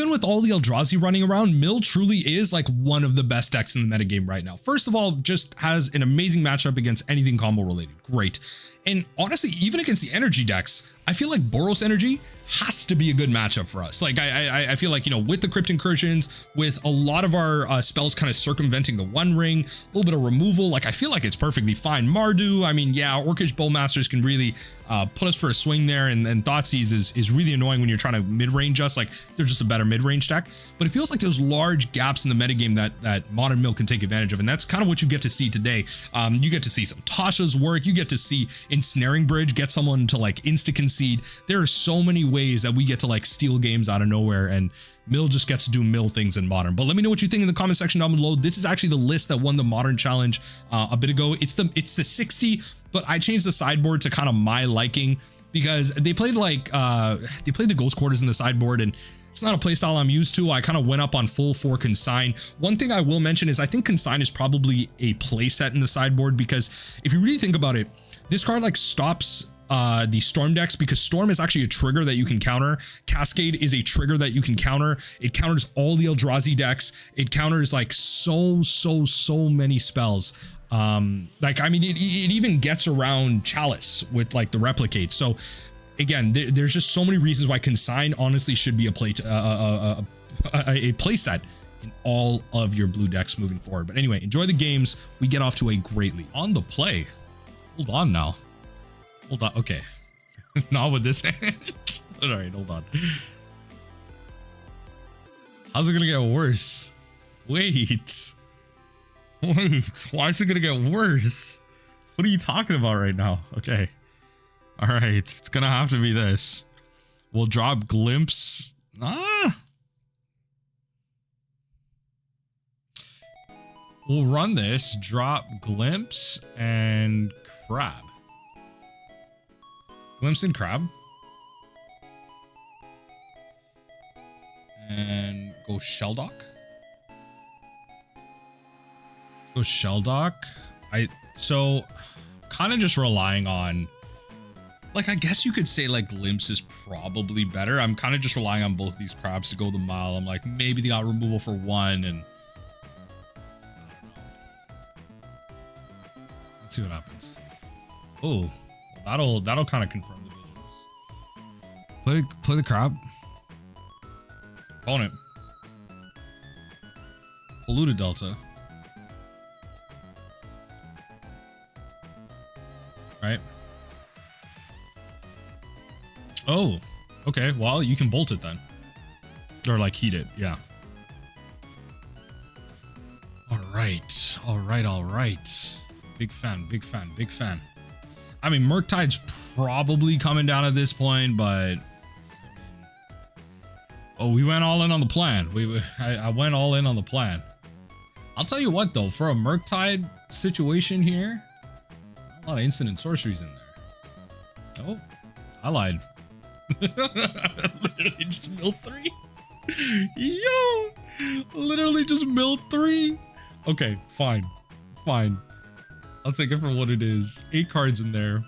even with all the Eldrazi running around, Mill truly is like one of the best decks in the metagame right now. First of all, just has an amazing matchup against anything combo related. Great. And honestly, even against the energy decks, I feel like Boros Energy has to be a good matchup for us. Like I feel like, you know, with the Crypt Incursions, with a lot of our spells kind of circumventing the One Ring, a little bit of removal, like I feel like it's perfectly fine. Mardu, I mean, yeah, Orcish Bowmasters can really put us for a swing there, and Thoughtseize is really annoying when you're trying to mid-range us. Like they're just a better mid-range deck, but it feels like there's large gaps in the metagame that Modern Mill can take advantage of, and that's kind of what you get to see today. You get to see some Tasha's work, you get to see Ensnaring Bridge get someone to like insta-concede. There are so many ways that we get to like steal games out of nowhere, and Mill just gets to do Mill things in Modern. But let me know what you think in the comment section down below. This is actually the list that won the Modern Challenge a bit ago. It's the 60, but I changed the sideboard to kind of my liking because they played like they played the Ghost Quarters in the sideboard, and it's not a playstyle I'm used to. I kind of went up on full for Consign. One thing I will mention is I think Consign is probably a playset in the sideboard, because if you really think about it, this card like stops the Storm decks, because Storm is actually a trigger that you can counter. Cascade is a trigger that you can counter. It counters all the Eldrazi decks. It counters like so many spells. Like, I mean, it even gets around Chalice with like the Replicate. So again, there's just so many reasons why Consign honestly should be a playset in all of your blue decks moving forward. But anyway, enjoy the games. We get off to a great lead. On the play. Hold on now. Hold on. Okay. Not with this hand. All right, hold on. How's it gonna get worse? Wait. Why is it gonna get worse? What are you talking about right now? Okay. All right. It's gonna have to be this. We'll drop Glimpse. We'll run this. Drop Glimpse and Crab. Glimpse and Crab. And go Shelldock. Let's go Shelldock. So kind of just relying on, like, I guess you could say like Glimpse is probably better. I'm kind of just relying on both these crabs to go the mile. I'm like, maybe they got removal for one, and let's see what happens. Oh, that'll kind of confirm the visions. Play the crab. Opponent. Polluted Delta. Right. Oh, okay. Well, you can bolt it then, or like heat it. Yeah. All right. All right. All right. Big fan. Big fan. Big fan. I mean, Murktide's probably coming down at this point, but oh, we went all in on the plan. I went all in on the plan. I'll tell you what, though, for a Murktide situation here, a lot of instant and sorceries in there. Oh, I lied. Literally just milled 3. Yo, literally just milled 3. Okay, fine. I'll take it for what it is. 8 cards in there.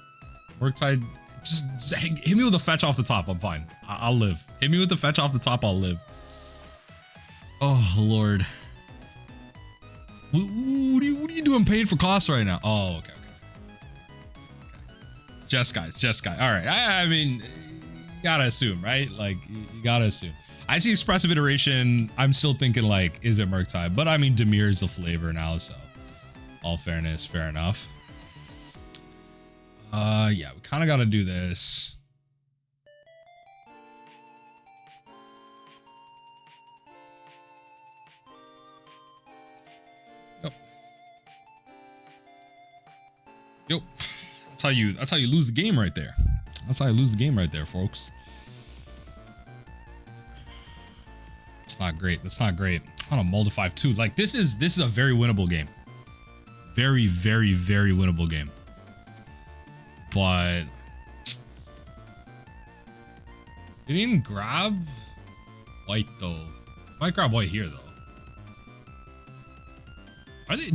Murktide, just hit me with a fetch off the top. I'm fine. I'll live. Hit me with the fetch off the top. I'll live. Oh, Lord. What are you doing paying for costs right now? Oh, okay. Just guys. All right. I mean, you gotta assume, right? Like, you gotta assume. I see Expressive Iteration. I'm still thinking, like, is it Murktide? But I mean, Dimir is the flavor now, so all fairness, fair enough. Yeah, we kind of got to do this. Yep. That's how you lose the game right there. That's how you lose the game right there, folks. It's not great. That's not great. On a mull to 5-2. Like, this is a very winnable game. Very winnable game. But it didn't grab white though. Might grab white here though.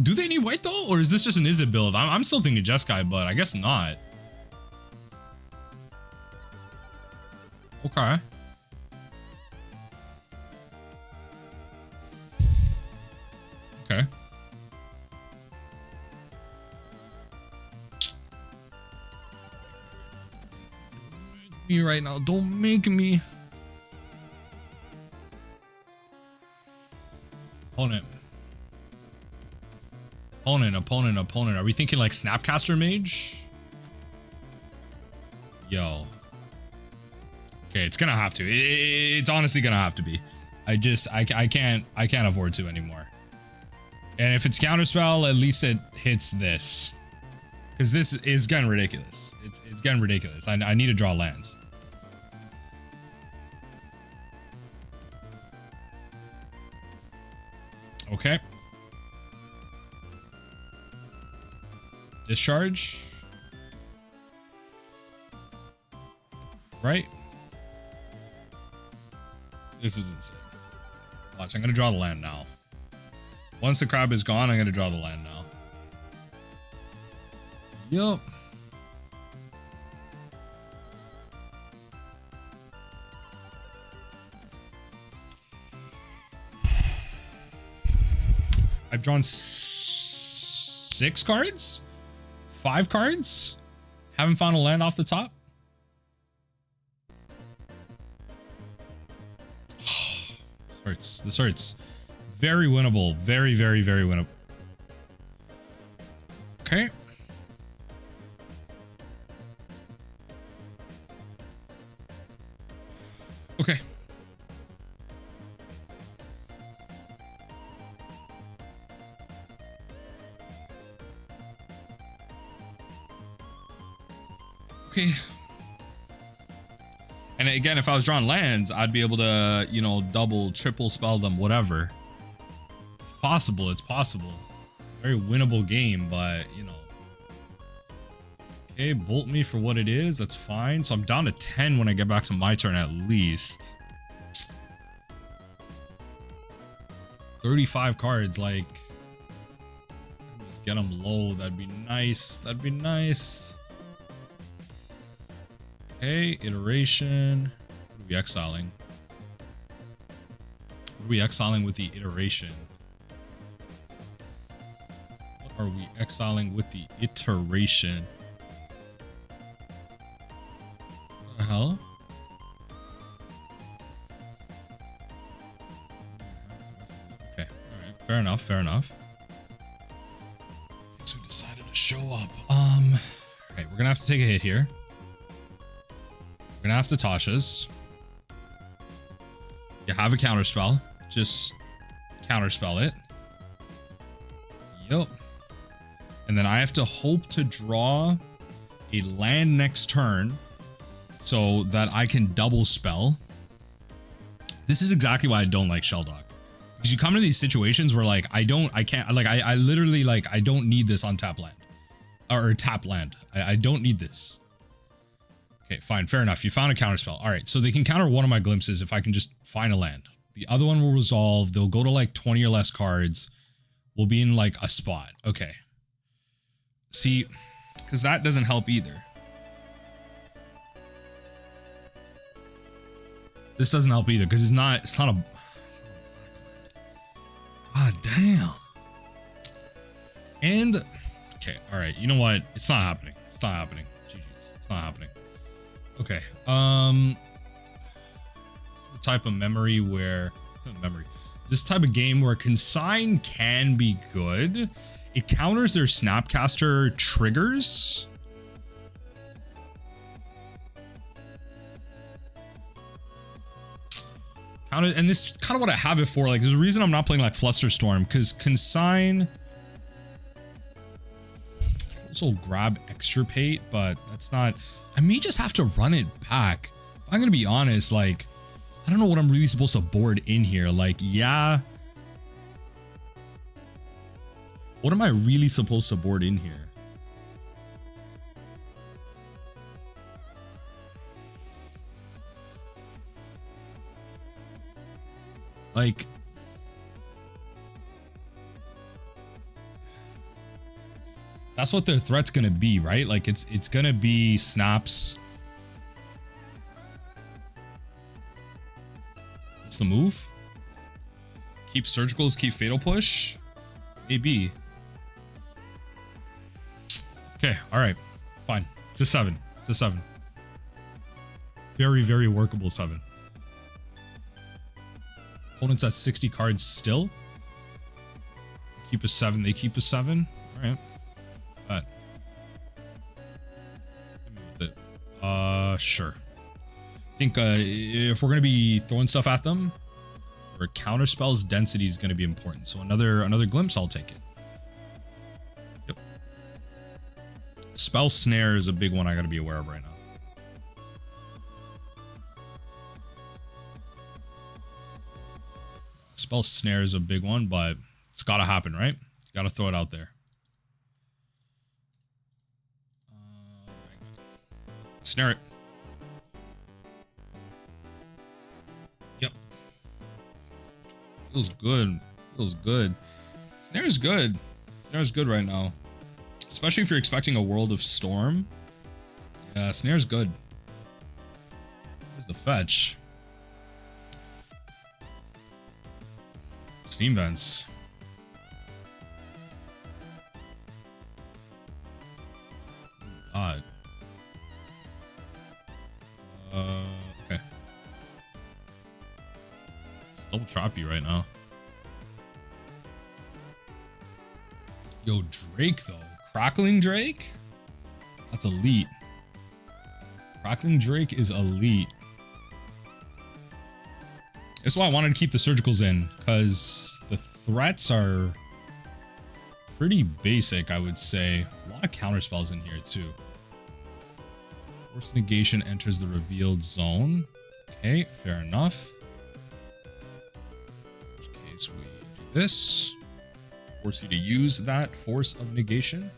Do they need white though, or is this just an Izzet build? I'm still thinking Jeskai, but I guess not. Okay. me right now. Don't make me. Opponent. Opponent. Are we thinking like Snapcaster Mage? Yo. Okay, it's gonna have to. It's honestly gonna have to be. I can't afford to anymore. And if it's Counterspell, at least it hits this. Because this is getting ridiculous. It's getting ridiculous. I need to draw lands. Okay. Discharge. Right? This is insane. Watch, I'm going to draw the land now. Once the crab is gone, I'm going to draw the land now. Yup. I've drawn 6 cards? 5 cards? Haven't found a land off the top? This hurts. This hurts. Very winnable. Very, very, very winnable. Okay. Okay. Okay. And again, if I was drawing lands, I'd be able to, you know, double, triple spell them, whatever. It's possible. It's possible. Very winnable game, but, you know. Okay, bolt me for what it is. That's fine. So I'm down to 10 when I get back to my turn at least. 35 cards, like. Just get them low. That'd be nice. That'd be nice. Okay, iteration. What are we exiling? What are we exiling with the iteration? What are we exiling with the iteration? What the hell? Okay, alright. Fair enough, fair enough. So we decided to show up. Alright, we're gonna have to take a hit here. We're gonna have to Tasha's. You have a counterspell. Just counterspell it. Yup. And then I have to hope to draw a land next turn so that I can double spell. This is exactly why I don't like Shelldock. Because you come to these situations where like I literally like I don't need this on tap land. Or tap land. I don't need this. Okay, fine, fair enough. You found a counterspell. All right, so they can counter one of my glimpses if I can just find a land. The other one will resolve. They'll go to like 20 or less cards. We'll be in like a spot. Okay. See, because that doesn't help either. This doesn't help either because it's not a. God damn. And okay, all right. You know what? It's not happening. It's not happening. GG's. It's not happening. Okay. It's the type of memory where this type of game where Consign can be good. It counters their Snapcaster triggers. And this is kind of what I have it for. Like, there's a reason I'm not playing like Flusterstorm, because Consign also grab Extirpate, but that's not. I may just have to run it back. I'm gonna be honest, like, I don't know what I'm really supposed to board in here. Like, yeah. What am I really supposed to board in here? Like, that's what their threat's gonna be, right? Like, it's gonna be snaps. What's the move? Keep surgicals, keep fatal push. Maybe. Okay, all right, fine. It's a 7. It's a 7. Very, very workable 7. Opponent's at 60 cards still. Keep a 7, they keep a 7. Alright. But with it. Sure. I think if we're gonna be throwing stuff at them, or counter spells, density is gonna be important. So another glimpse, I'll take it. Yep. Spell snare is a big one I gotta be aware of right now. Spell snare is a big one, but it's got to happen, right? You got to throw it out there. Snare it. Yep. Feels good. Feels good. Snare is good. Snare is good right now. Especially if you're expecting a World of Storm. Yeah, snare's good. Where's the fetch? Steam vents. God. Okay. Double trap you right now. Yo, Drake though. Crackling Drake? That's elite. Crackling Drake is elite. That's why I wanted to keep the surgicals in, because the threats are pretty basic, I would say. A lot of counter spells in here too. Force negation enters the revealed zone. Okay, fair enough. In which case we do this. Force you to use that force of negation.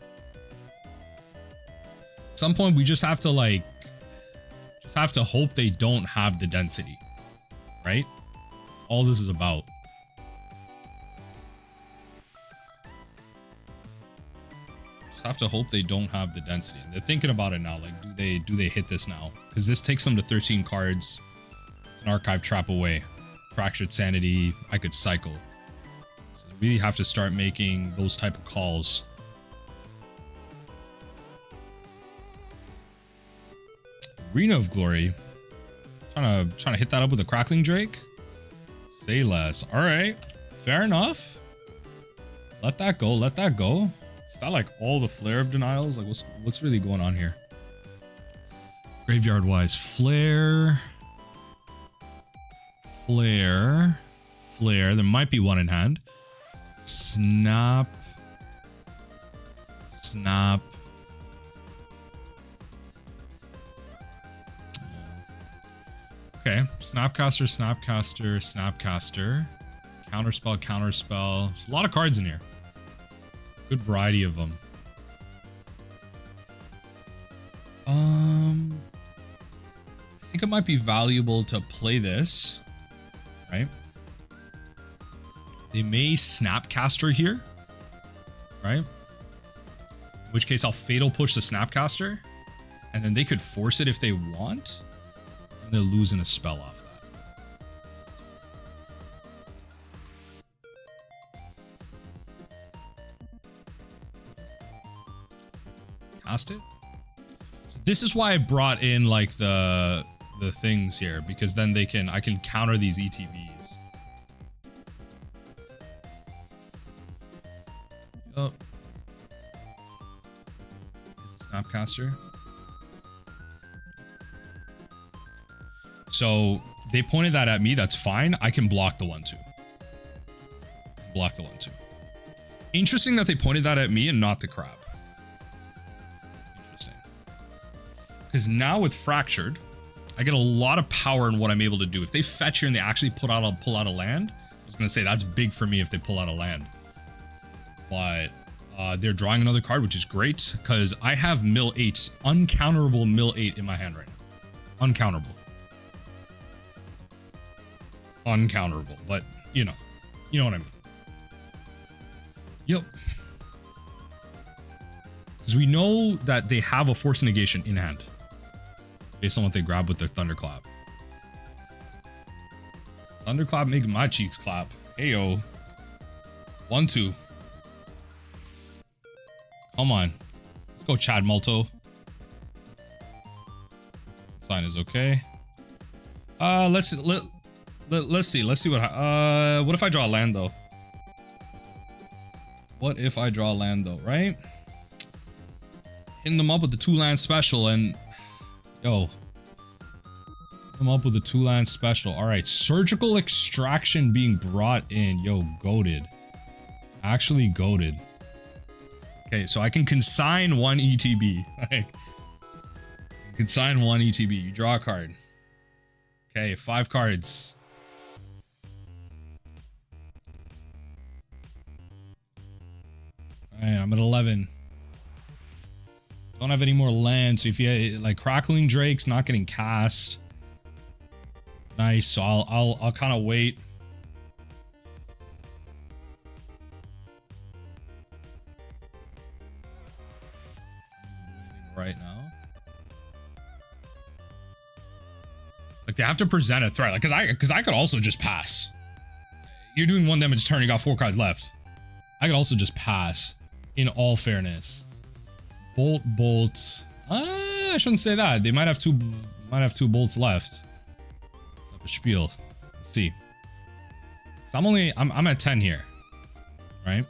At some point we just have to hope they don't have the density, right? All this is about. Just have to hope they don't have the density. And they're thinking about it now. Like, do they hit this now? Because this takes them to 13 cards. It's an archive trap away. Fractured Sanity, I could cycle. So they really have to start making those type of calls. Arena of Glory. Trying to hit that up with a Crackling Drake. Say less. All right, fair enough. Let that go. Let that go. Is that like all the Flare of Denials? Like, what's really going on here? Graveyard wise, Flare. There might be one in hand. Snap. Okay, Snapcaster. Counterspell. There's a lot of cards in here. Good variety of them. I think it might be valuable to play this, right? They may Snapcaster here, right? In which case I'll Fatal Push the Snapcaster, and then they could force it if they want. They're losing a spell off that. Cast it. So this is why I brought in like the things here, because then I can counter these ETBs. Oh. Snapcaster. So they pointed that at me. That's fine. I can block the 1/2. Block the 1/2. Interesting that they pointed that at me and not the crab. Interesting. Because now with Fractured, I get a lot of power in what I'm able to do. If they fetch here and they actually pull out a land, I was going to say that's big for me if they pull out a land. But they're drawing another card, which is great because I have mill 8, uncounterable mill 8 in my hand right now. Uncounterable. Uncounterable, but you know what I mean. Yep. Because we know that they have a force negation in hand based on what they grab with their Thunderclap. Thunderclap making my cheeks clap. Heyo. 1/2. Come on. Let's go, Chad Multo. Sign is okay. Let's see what if I draw a land though? What if I draw a land though, right? Hitting them up with the 2-land special and yo. Come up with a 2-land special. All right, surgical extraction being brought in. Yo, goated. Actually goated. Okay, so I can consign 1 ETB. Like, consign 1 ETB. You draw a card. Okay, 5 cards. All right, I'm at 11. Don't have any more land, so if you like Crackling Drake's not getting cast. Nice, so I'll kind of wait. Right now. Like they have to present a threat. Like cause I could also just pass. You're doing 1 damage turn, you got 4 cards left. I could also just pass, in all fairness. Bolt. I shouldn't say that. They might have 2 bolts left. Spiel. Let's see. So I'm at 10 here, right?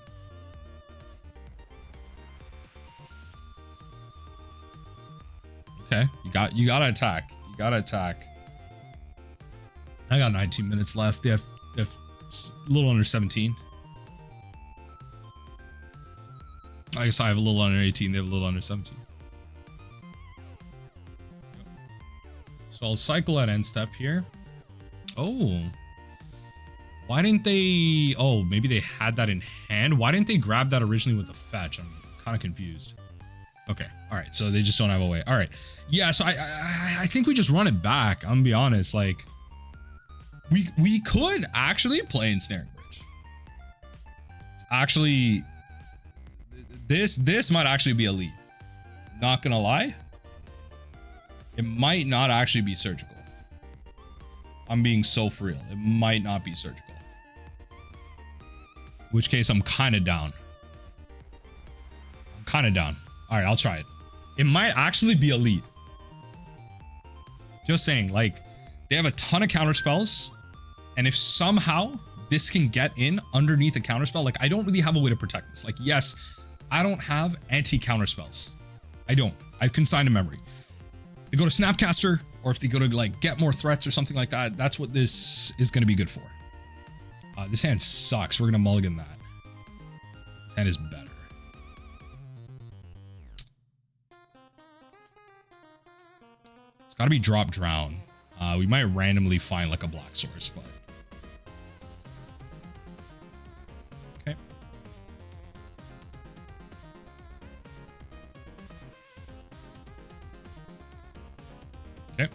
Okay, you gotta attack. You gotta attack. I got 19 minutes left. They have a little under 17. I guess I have a little under 18. They have a little under 17. So I'll cycle at end step here. Oh, why didn't they? Oh, maybe they had that in hand. Why didn't they grab that originally with the fetch? I'm kind of confused. Okay, all right, so they just don't have a way. All right, yeah. So I think we just run it back. I'm gonna be honest. Like, we could actually play Ensnaring Bridge. Actually, this might actually be elite. Not gonna lie, it might not actually be surgical. I'm being so for real. It might not be surgical. In which case, I'm kind of down. I'm kind of down. All right, I'll try it. It might actually be elite. Just saying, like, they have a ton of counter spells. And if somehow this can get in underneath a counter spell, like, I don't really have a way to protect this. Like, yes, I don't have anti-counter spells. I don't. I've consigned to memory. They go to Snapcaster, or if they go to like get more threats or something like that, that's what this is going to be good for. This hand sucks. We're going to mulligan that. This hand is better. It's got to be drop drown. We might randomly find like a black source, but okay. Okay.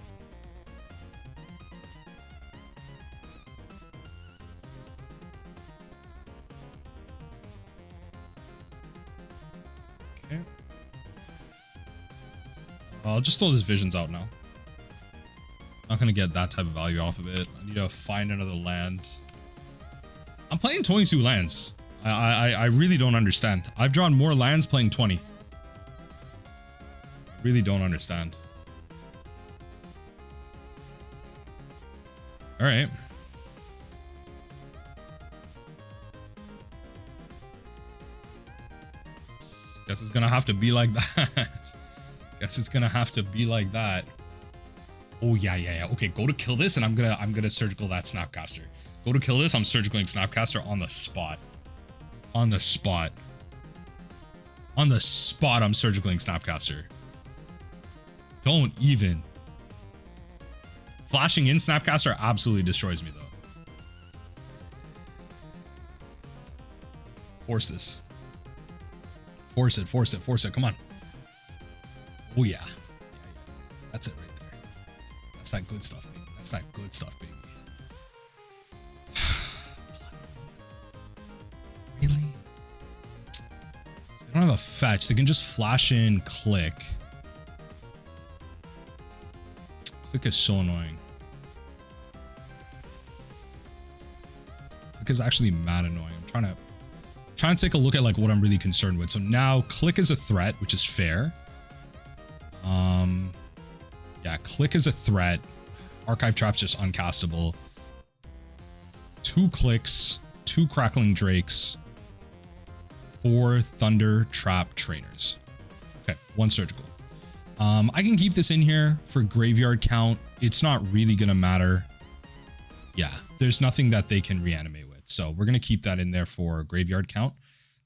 Okay. I'll just throw this visions out now. Not gonna get that type of value off of it. I need to find another land. I'm playing 22 lands. I really don't understand. I've drawn more lands playing 20. I really don't understand. All right. Guess it's gonna have to be like that. Guess it's gonna have to be like that. Oh yeah. Okay, go to kill this, and I'm gonna surgical that Snapcaster. Go to kill this. I'm surgicaling Snapcaster on the spot. On the spot. On the spot. I'm surgicaling Snapcaster. Don't even. Flashing in Snapcaster absolutely destroys me though. Force this. Force it. Force it. Force it. Come on. Oh yeah. That's it right there. That's that good stuff, baby. That's that good stuff, baby. Really? They don't have a fetch. They can just flash in click. Click is so annoying. Click is actually mad annoying. I'm trying to take a look at like what I'm really concerned with. So now click is a threat, which is fair. Yeah, click is a threat. Archive Trap's just uncastable. 2 clicks, 2 Crackling Drakes, 4 Thunder Trap Trainers. Okay, 1 surgical. I can keep this in here for graveyard count. It's not really gonna matter. Yeah, there's nothing that they can reanimate with. So we're gonna keep that in there for graveyard count.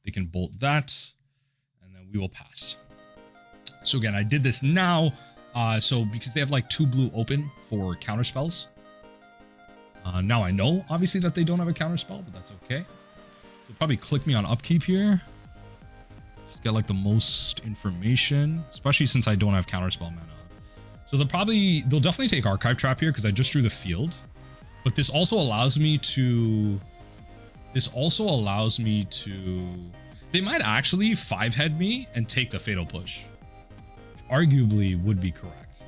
They can bolt that, and then we will pass. So again, I did this now. So because they have like 2 blue open for counter spells. Now I know obviously that they don't have a counter spell, but that's okay. So probably click me on upkeep here. Just get like the most information, especially since I don't have counter spell mana. So they'll definitely take Archive Trap here because I just drew the field. But this also allows me to, they might actually 5-head me and take the Fatal Push. Which arguably would be correct.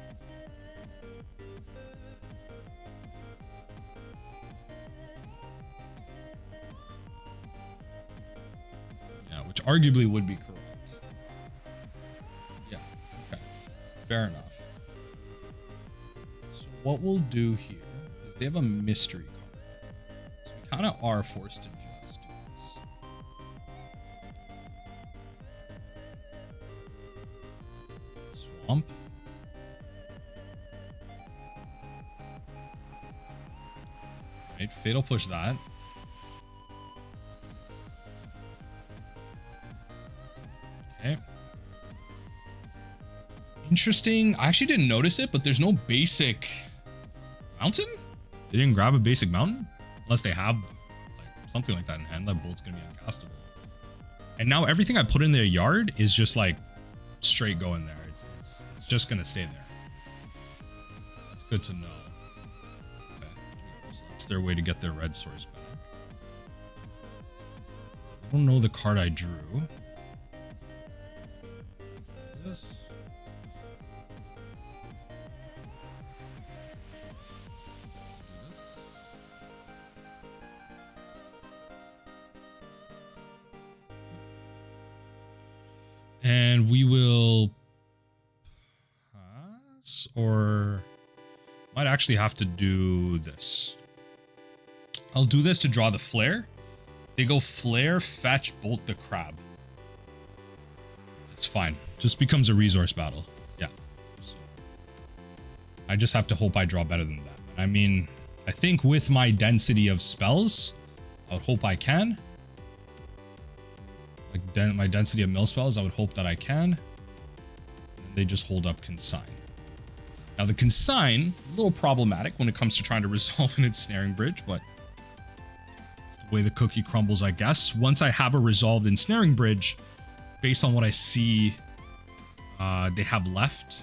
Yeah, which arguably would be correct. Yeah, okay. Fair enough. So what we'll do here is they have a mystery card. So we kind of are forced to just do this. Swamp. Right, Fatal Push that. Okay. Interesting. I actually didn't notice it, but there's no basic mountain? They didn't grab a basic mountain? Unless they have like something like that in hand. That bolt's gonna be uncastable. And now everything I put in their yard is just like straight going there. It's just gonna stay there. It's good to know. Okay. So that's their way to get their red source back. I don't know the card I drew. This. And we will pass, or might actually have to do this. I'll do this to draw the flare. They go flare, fetch, bolt the crab. It's fine. Just becomes a resource battle. Yeah. So I just have to hope I draw better than that. I mean, I think with my density of spells, I would hope I can. Like my density of mill spells, I would hope that I can. And they just hold up Consign. Now the Consign, a little problematic when it comes to trying to resolve an Ensnaring Bridge, but it's the way the cookie crumbles, I guess. Once I have a resolved Ensnaring Bridge, based on what I see they have left,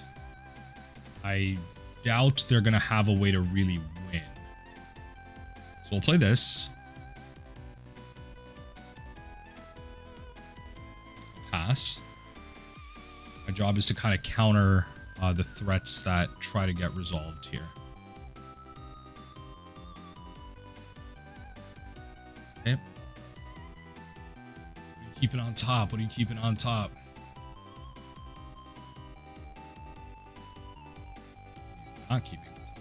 I doubt they're going to have a way to really win. So we'll play this. Pass. My job is to kind of counter the threats that try to get resolved here. Okay. What are you keeping on top? What are you keeping on top? Not keeping on top.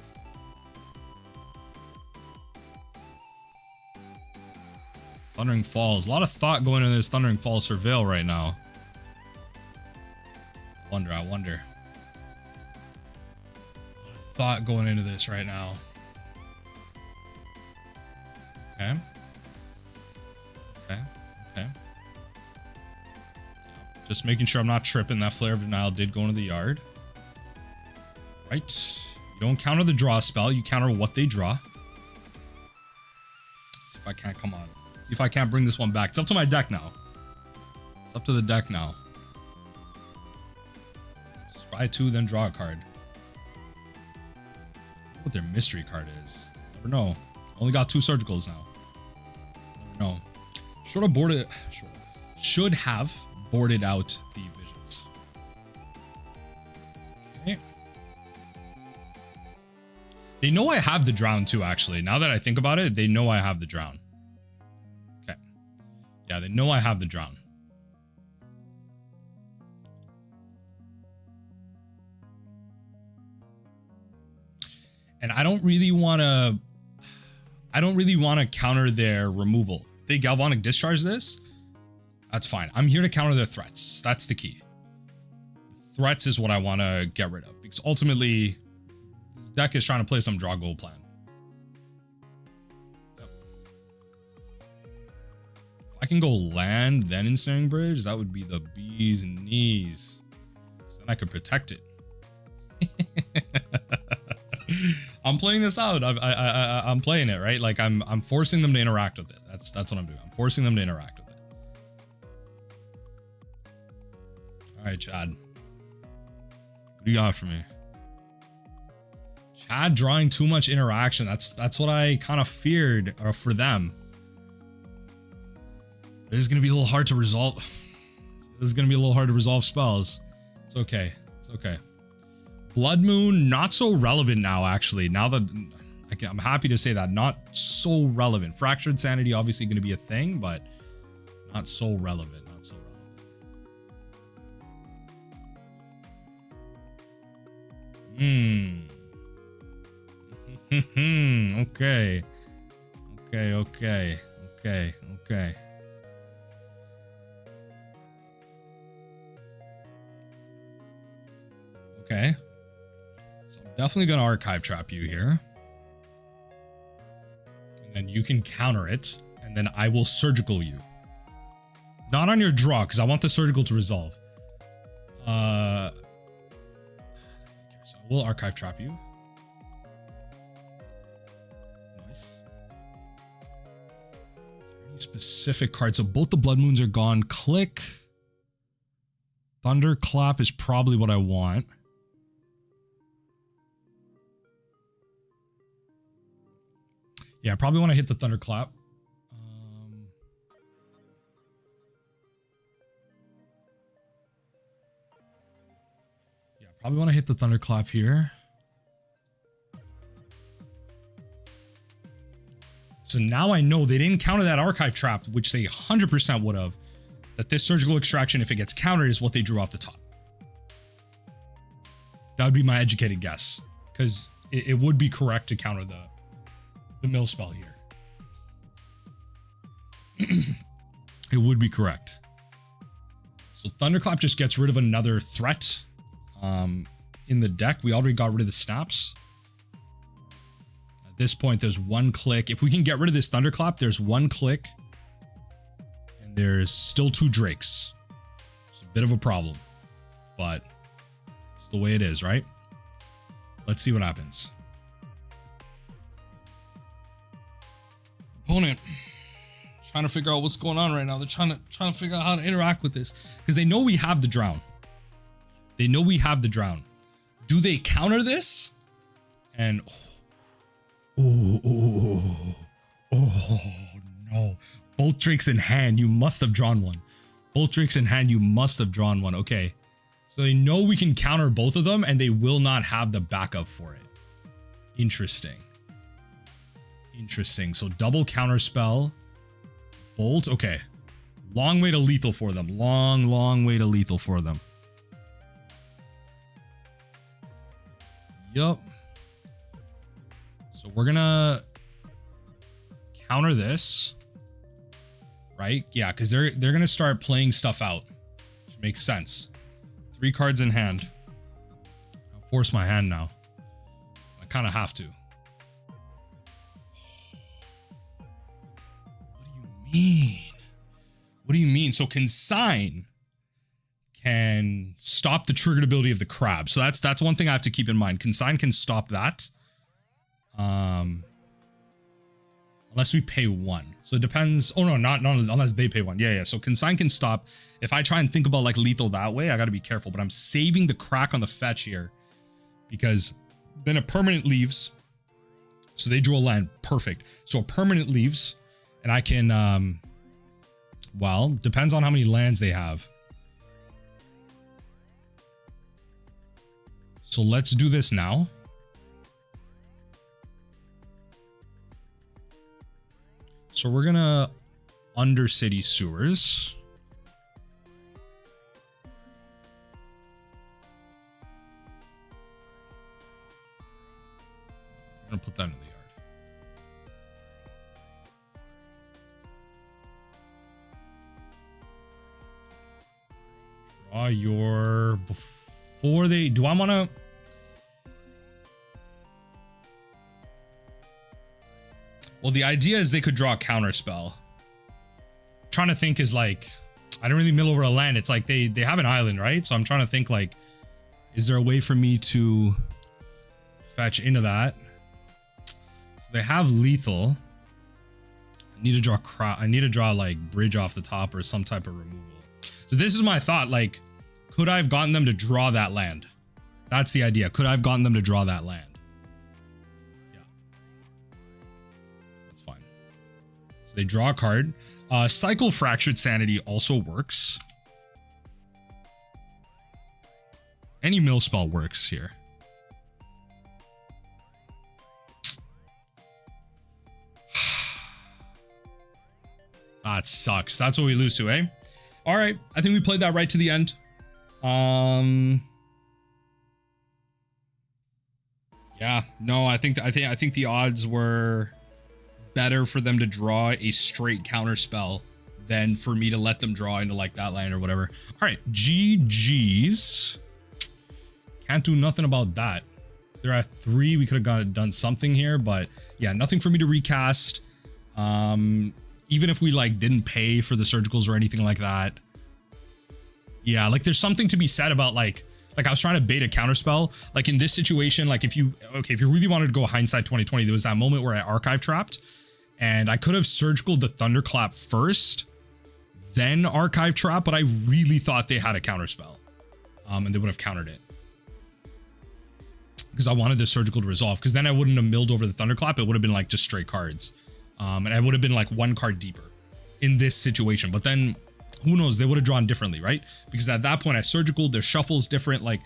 Thundering Falls. A lot of thought going into this Thundering Falls Surveil right now. I wonder. Thought going into this right now. Okay. Just making sure I'm not tripping. That Flare of Denial did go into the yard. Right. You don't counter the draw spell. You counter what they draw. Let's see if I can't come on. See if I can't bring this one back. It's up to my deck now. It's up to the deck now. Scry 2, then draw a card. What their mystery card is. Never know. Only got 2 surgicals now. Never know. Should have boarded out the visions. Okay. They know I have the drown too, actually. Now that I think about it, they know I have the drown. Okay. Yeah, they know I have the drown. And I don't really want to counter their removal. If they Galvanic Discharge this, that's fine. I'm here to counter their threats. That's the key. Threats is what I want to get rid of, because ultimately this deck is trying to play some draw goal plan. Yep. If I can go land, then Ensnaring Bridge, that would be the bees and knees. So then I could protect it. I'm playing this out. I'm playing it, right? Like I'm forcing them to interact with it. That's what I'm doing. I'm forcing them to interact with it. All right, Chad. What do you got for me? Chad drawing too much interaction. That's what I kind of feared for them. It is gonna be a little hard to resolve. This is gonna be a little hard to resolve spells. It's okay. It's okay. Blood Moon, not so relevant now, actually. Now that I'm happy to say that, not so relevant. Fractured Sanity, obviously going to be a thing, but not so relevant. Not so relevant. Okay. Okay. Okay. So I'm definitely going to Archive Trap you here. And then you can counter it. And then I will Surgical you. Not on your draw, because I want the Surgical to resolve. So I will Archive Trap you. Nice. Is there any specific cards? So both the Blood Moons are gone. Click. Thunderclap is probably what I want. Yeah, I probably want to hit the Thunderclap. Yeah, probably want to hit the Thunderclap here. So now I know they didn't counter that Archive Trap, which they 100% would have. That this Surgical Extraction, if it gets countered, is what they drew off the top. That would be my educated guess. Because it would be correct to counter the mill spell here. It would be correct. So Thunderclap just gets rid of another threat in the deck. We already got rid of the snaps. At this point, there's one click. If we can get rid of this Thunderclap, there's one click. And there's still two Drakes. It's a bit of a problem. But it's the way it is, right? Let's see what happens. Opponent trying to figure out what's going on right now. They're trying to figure out how to interact with this because they know we have the drown. They know we have the drown. Do they counter this? And oh no! Both Drakes in hand. You must have drawn one. Both Drakes in hand. You must have drawn one. Okay, so they know we can counter both of them, and they will not have the backup for it. Interesting. Interesting. So double counter spell. Bolt. Okay. Long way to lethal for them. Long way to lethal for them. Yup. So we're gonna counter this. Right? Yeah, because they're gonna start playing stuff out. Which makes sense. 3 cards in hand. I'll force my hand now. I kind of have to. What do you mean? So Consign can stop the triggered ability of the crab. So that's one thing I have to keep in mind. Consign can stop that. Unless we pay 1. So it depends. Oh no, not unless they pay 1. Yeah. So Consign can stop. If I try and think about like lethal that way, I got to be careful. But I'm saving the crack on the fetch here because then a permanent leaves. So they drew a land. Perfect. So a permanent leaves. And I can, well, depends on how many lands they have. So let's do this now. So we're gonna Undercity Sewers. Draw your before they. Do I want to? Well, the idea is they could draw a counter spell. Trying to think is like, I don't really mill over a land. It's like they have an island, right? So I'm trying to think like, is there a way for me to fetch into that? So they have lethal. I need to draw crap. I need to draw like bridge off the top or some type of removal. So this is my thought. Like, could I have gotten them to draw that land? That's the idea. Could I have gotten them to draw that land? Yeah. That's fine. So they draw a card. Cycle Fractured Sanity also works. Any mill spell works here. That sucks. That's what we lose to, eh? All right. I think we played that right to the end. Yeah. No, I think the odds were better for them to draw a straight counter spell than for me to let them draw into like that land or whatever. All right. GG's. Can't do nothing about that. They're at 3. We could have done something here, but yeah, nothing for me to recast. Even if we like didn't pay for the surgicals or anything like that. Yeah, like there's something to be said about like I was trying to bait a counterspell. Like in this situation, like if you really wanted to go hindsight 2020, there was that moment where I archive trapped and I could have surgicaled the thunderclap first, then archive trap, but I really thought they had a counterspell. And they would have countered it. Because I wanted the surgical to resolve, because then I wouldn't have milled over the thunderclap. It would have been like just straight cards. And I would have been like 1 card deeper in this situation. But then who knows? They would have drawn differently, right? Because at that point I surgicaled, their shuffle's different. Like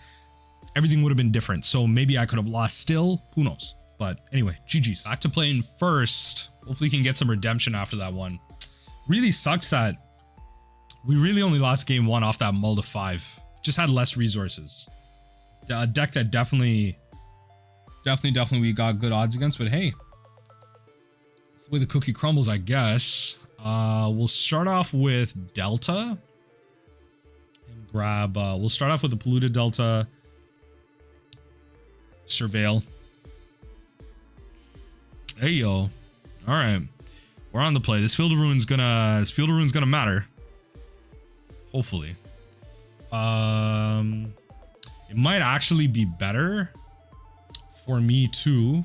everything would have been different. So maybe I could have lost still. Who knows? But anyway, GG's. Back to playing first. Hopefully we can get some redemption after that one. Really sucks that we really only lost game 1 off that mull to 5. Just had less resources. A deck that definitely we got good odds against, but hey, that's the way the cookie crumbles, I guess. We'll start off with Delta and grab, we'll start off with the Polluted Delta, Surveil. Hey, yo. All right. We're on the play. This Field of Ruin's gonna matter. Hopefully. It might actually be better for me too.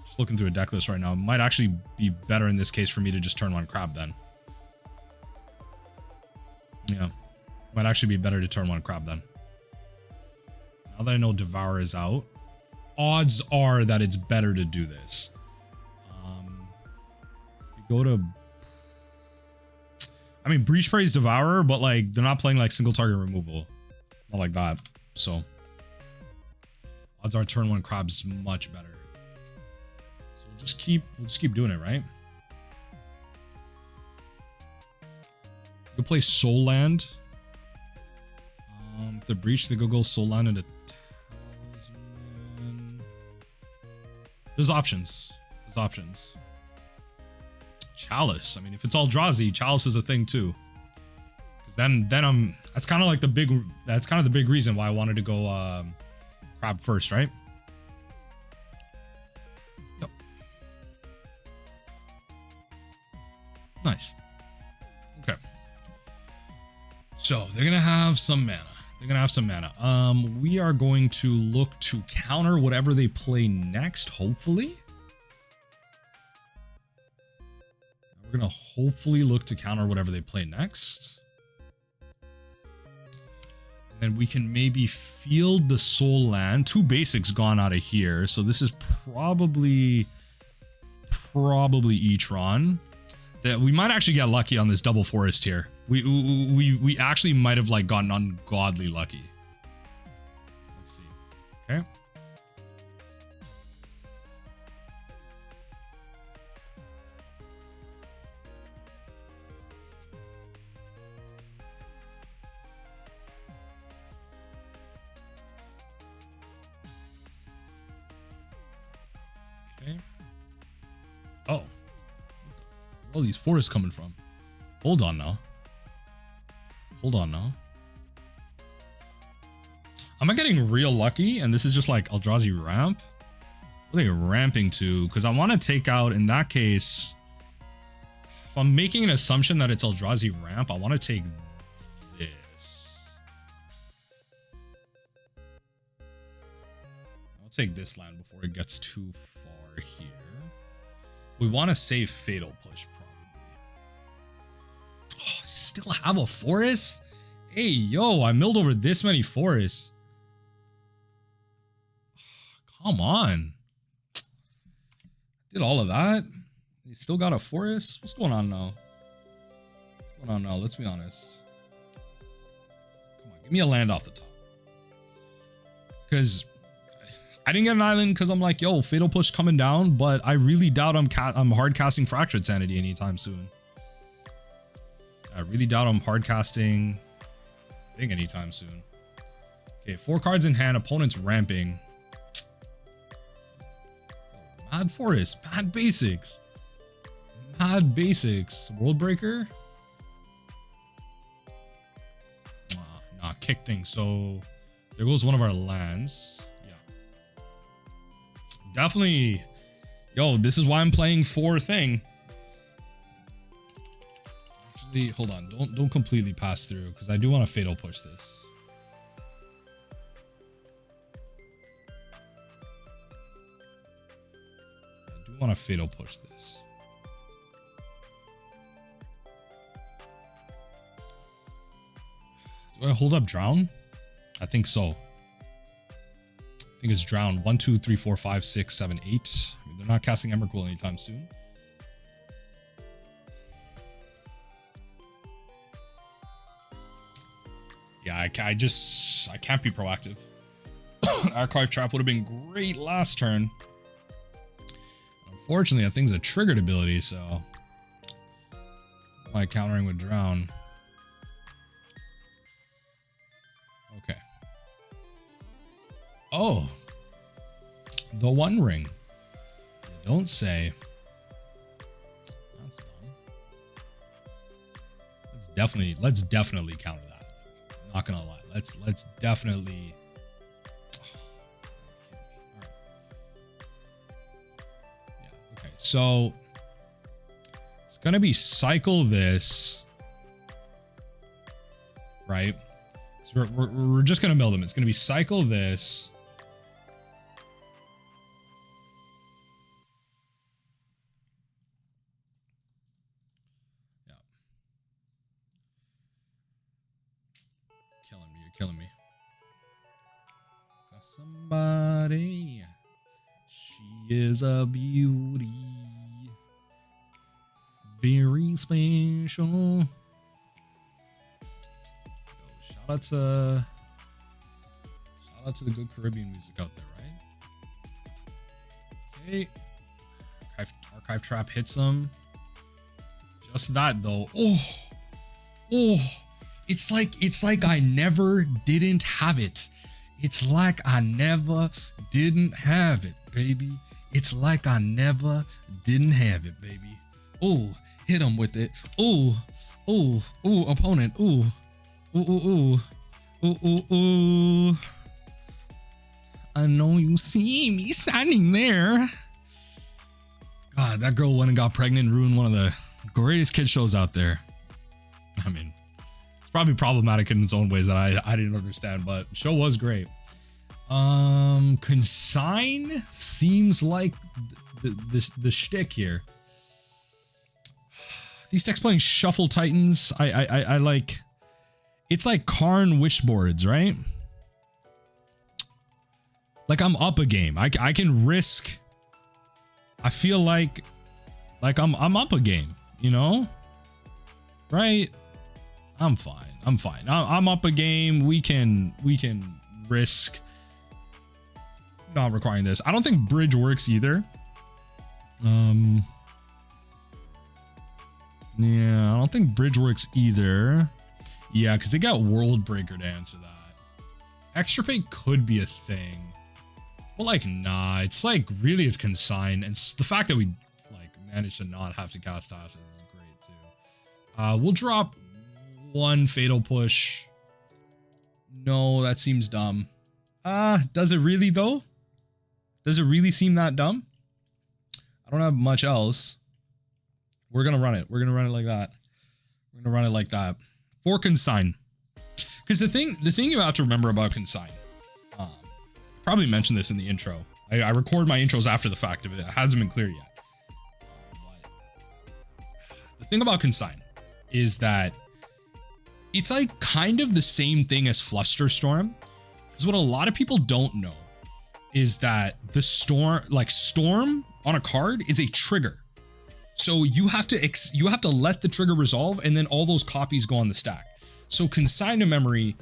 Just looking through a deck list right now. It might actually be better in this case for me to just turn 1 crab then. Yeah. Might actually be better to turn 1 crab then. Now that I know Devour is out, odds are that it's better to do this. Go to... I mean, Breach Praise Devourer, but like they're not playing like single target removal. Not like that. So odds are turn 1 crab's much better. So we'll just keep doing it, right? Go play Soul Land. If they breach, they go Soul Land into Talisman. There's options. Chalice. I mean, if it's Eldrazi, Chalice is a thing too. Because then that's kind of like the big reason why I wanted to go crab first, right? Yep. Nice. Okay. So they're gonna have some mana. We are going to look to counter whatever they play next, hopefully. We're going to hopefully look to counter whatever they play next. And then we can maybe field the Soul Land. 2 basics gone out of here. So this is probably E-Tron. That we might actually get lucky on this double forest here. We actually might have like gotten ungodly lucky. Let's see. Okay. Oh. Where are all these forests coming from? Hold on now. Am I getting real lucky? And this is just like Eldrazi ramp? What are they ramping to? Because I want to take out, in that case, if I'm making an assumption that it's Eldrazi ramp, I want to take this. I'll take this land before it gets too far here. We want to save Fatal Push, probably. Oh, still have a forest? Hey, yo, I milled over this many forests. Come on. Did all of that? They still got a forest? What's going on now? What's going on now? Let's be honest. Come on, give me a land off the top. Because I didn't get an island because I'm like, yo, Fatal Push coming down, but I really doubt I'm hard casting Fractured Sanity anytime soon. I really doubt I'm hard casting thing anytime soon. Okay, 4 cards in hand, opponent's ramping. Mad Forest, Mad Basics. Mad Basics. World Breaker? Nah, kick thing. So there goes one of our lands. Yeah. Definitely. Yo, this is why I'm playing 4 thing. Actually, hold on. Don't completely pass through because I do want to Fatal Push this. Want to Fatal Push this. Do I hold up Drown? I think so. I think it's Drown. 1, 2, 3, 4, 5, 6, 7, 8. I mean, they're not casting Emrakul anytime soon. Yeah, I can't be proactive. Archive Trap would have been great last turn. Unfortunately, that thing's a triggered ability, so by countering with Drown. Okay. Oh, the One Ring. You don't say. That's dumb. Let's definitely counter that. I'm not gonna lie. Let's definitely. So it's going to be cycle this, right? So we're just going to mill them. It's going to be cycle this. Yeah. Killing me. You're killing me. Got somebody. She is a beauty. Very special. Shout out to the good Caribbean music out there, right? Okay. Archive Trap hits him. Just that though. Oh. It's like I never didn't have it. It's like I never didn't have it, baby. It's like I never didn't have it, baby. Oh, hit him with it. Oh, opponent. Ooh. I know you see me standing there. God, that girl went and got pregnant and ruined one of the greatest kid shows out there. I mean, it's probably problematic in its own ways that I didn't understand, but show was great. Consign seems like the shtick here. These decks playing Shuffle Titans, I like. It's like Karn Wishboards, right? Like I'm up a game. I can risk. I feel like I'm up a game, you know? Right? I'm fine. I'm up a game. We can risk not requiring this. I don't think bridge works either. Yeah, I don't think bridge works either. Yeah, because they got World Breaker to answer that. Extirpate could be a thing. But like, nah, it's like really it's Consign, and the fact that we like managed to not have to cast Tasha is great too. We'll drop one Fatal Push. No, that seems dumb. Does it really though? Does it really seem that dumb? I don't have much else. We're gonna run it. We're gonna run it like that. We're gonna run it like that for Consign. Because the thing you have to remember about Consign, probably mentioned this in the intro. I record my intros after the fact of it. It hasn't been clear yet. But the thing about Consign is that it's like kind of the same thing as Flusterstorm. Because what a lot of people don't know is that the storm on a card is a trigger. So you have to let the trigger resolve, and then all those copies go on the stack. So Consign to Memory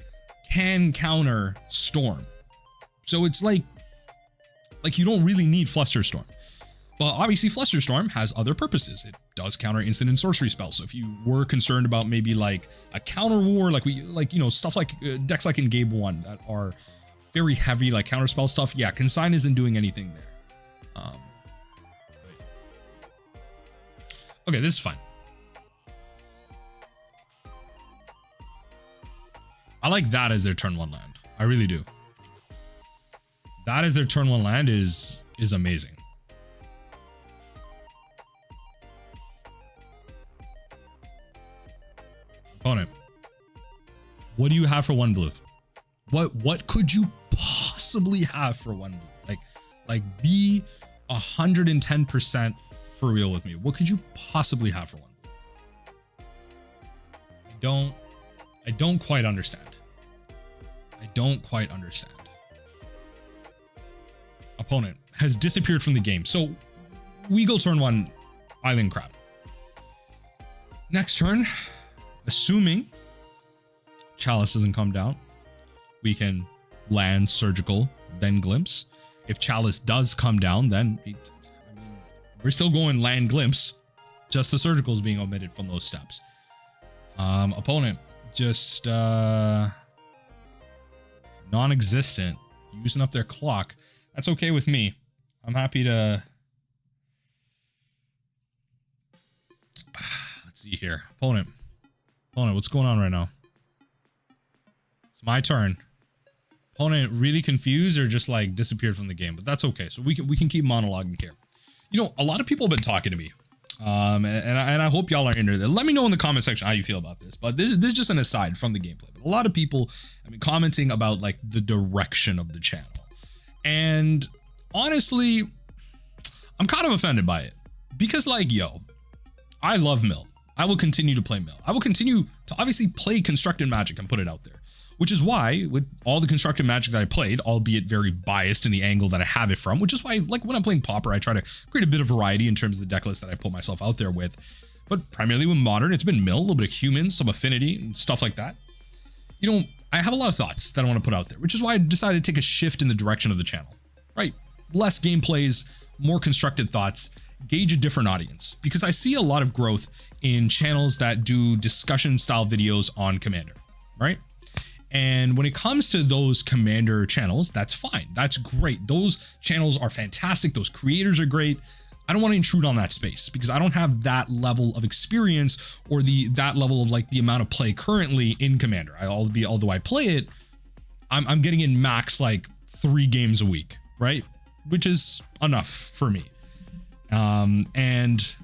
can counter Storm. So it's like you don't really need Flusterstorm. But obviously Flusterstorm has other purposes. It does counter instant and sorcery spells. So if you were concerned about maybe like a counter war, stuff like decks like in Game 1 that are very heavy, like counter spell stuff, yeah, Consign isn't doing anything there. Okay, this is fine. I like that as their turn 1 land. I really do. That as their turn 1 land is amazing. Opponent. What do you have for 1 blue? What could you possibly have for 1 blue? Like be 110% for real with me. What could you possibly have for 1 blue? I don't quite understand. I don't quite understand. Opponent has disappeared from the game. So we go turn 1 Island Crab. Next turn, assuming Chalice doesn't come down, we can land Surgical, then Glimpse. If Chalice does come down, then we're still going land Glimpse. Just the Surgical is being omitted from those steps. Opponent just non-existent, using up their clock. That's okay with me. I'm happy to. Let's see here. Opponent, what's going on right now? It's my turn. Opponent really confused or just like disappeared from the game, but that's okay. So we can keep monologuing here. You know, a lot of people have been talking to me, and I hope y'all are into it. Let me know in the comment section how you feel about this. But this is just an aside from the gameplay. But a lot of people have been commenting about like the direction of the channel, and honestly, I'm kind of offended by it because, like, yo, I love Mill. I will continue to play Mill. I will continue to obviously play Constructed Magic and put it out there. Which is why, with all the Constructed Magic that I played, albeit very biased in the angle that I have it from, which is why, like, when I'm playing Pauper, I try to create a bit of variety in terms of the deck list that I put myself out there with. But primarily with Modern, it's been Mill, a little bit of Humans, some Affinity, and stuff like that. You know, I have a lot of thoughts that I want to put out there, which is why I decided to take a shift in the direction of the channel. Right? Less gameplays, more constructed thoughts, gauge a different audience. Because I see a lot of growth in channels that do discussion-style videos on Commander. Right? And when it comes to those Commander channels, that's fine. That's great. Those channels are fantastic. Those creators are great. I don't want to intrude on that space because I don't have that level of experience or that level of like the amount of play currently in Commander. Although I play it, I'm getting in max like 3 games a week, right? Which is enough for me. And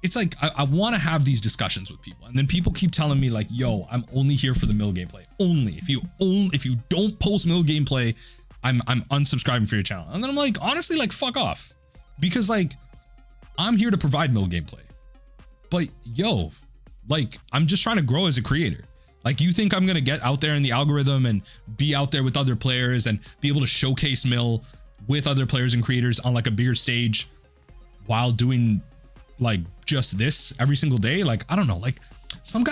it's like I want to have these discussions with people, and then people keep telling me like, yo, I'm only here for the Mill gameplay. Only if you don't post Mill gameplay, I'm unsubscribing for your channel. And then I'm like, honestly, like, fuck off, because like I'm here to provide Mill gameplay. But yo, like, I'm just trying to grow as a creator. Like, you think I'm gonna get out there in the algorithm and be out there with other players and be able to showcase Mill with other players and creators on like a bigger stage while doing like just this every single day? Like, I don't know, like some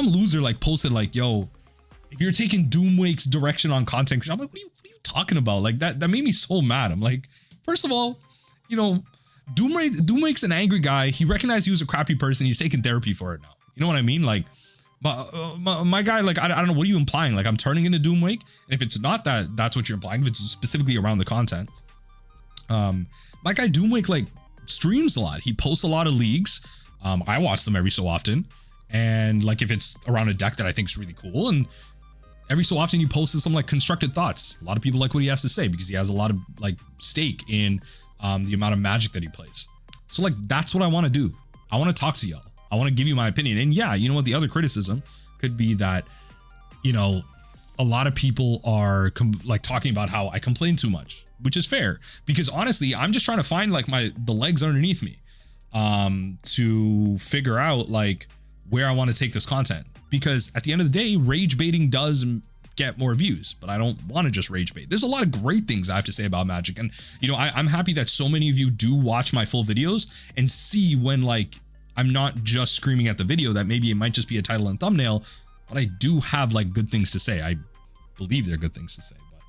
loser like posted like, yo, if you're taking Doomwake's direction on content, I'm like, what are you talking about? Like that made me so mad. I'm like, first of all, you know, Doomwake's an angry guy. He recognized he was a crappy person. He's taking therapy for it now. You know what I mean? Like, my guy, like, I don't know, what are you implying? Like, I'm turning into Doomwake? And if it's not that's what you're implying, if it's specifically around the content. My guy Doomwake like streams a lot. He posts a lot of leagues. I watch them every so often, and like if it's around a deck that I think is really cool, and Every so often he posts some like constructed thoughts. A lot of people like what he has to say because he has a lot of like stake in the amount of Magic that he plays. So like, that's what I want to do. I want to talk to y'all. I want to give you my opinion. And yeah, you know what? The other criticism could be that, you know, a lot of people are like talking about how I complain too much, which is fair because honestly, I'm just trying to find like the legs underneath me to figure out like where I want to take this content. Because at the end of the day, rage baiting does get more views, but I don't want to just rage bait. There's a lot of great things I have to say about Magic. And, you know, I'm happy that so many of you do watch my full videos and see when like I'm not just screaming at the video that maybe it might just be a title and thumbnail, but I do have like good things to say. I believe they're good things to say. But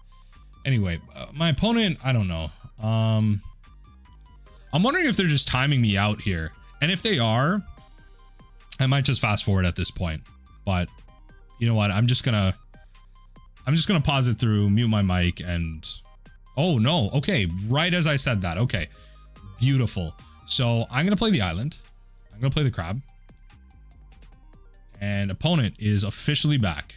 anyway, my opponent, I don't know. I'm wondering if they're just timing me out here. And if they are, I might just fast forward at this point. But you know what? I'm just gonna pause it through, mute my mic, and oh no, okay, right as I said that. Okay, beautiful. So I'm gonna play the island. I'm gonna play the crab. And opponent is officially back.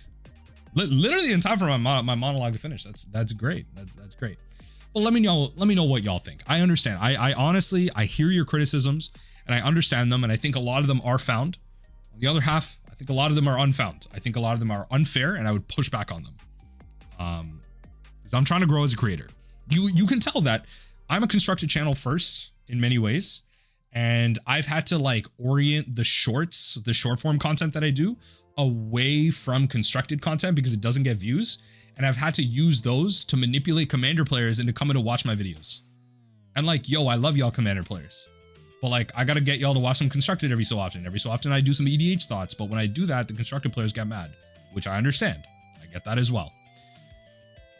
Literally in time for my monologue to finish. That's great. That's great. Well, let me know what y'all think. I understand. I honestly, I hear your criticisms and I understand them, and I think a lot of them are found. On the other half, I think a lot of them are unfound. I think a lot of them are unfair, and I would push back on them. Because I'm trying to grow as a creator. You can tell that I'm a constructed channel first in many ways, and I've had to like orient the short form content that I do away from constructed content because it doesn't get views, and I've had to use those to manipulate commander players into coming to watch my videos. And like, yo, I love y'all commander players, but like, I gotta get y'all to watch some constructed every so often. Every so often I do some EDH thoughts, but when I do that, the constructed players get mad, which I understand. I get that as well.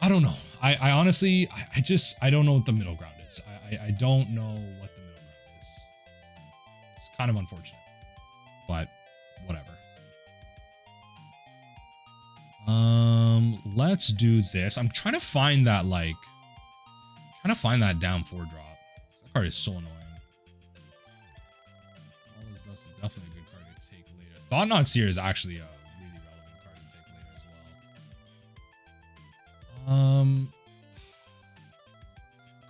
I don't know. I honestly, I don't know what the middle ground is. I don't know what the middle ground is. It's kind of unfortunate, but whatever. Let's do this. I'm trying to find that down 4 drop. That card is so annoying. That's definitely a good card to take later. Thought-Knot Seer is actually a really relevant card to take later as well.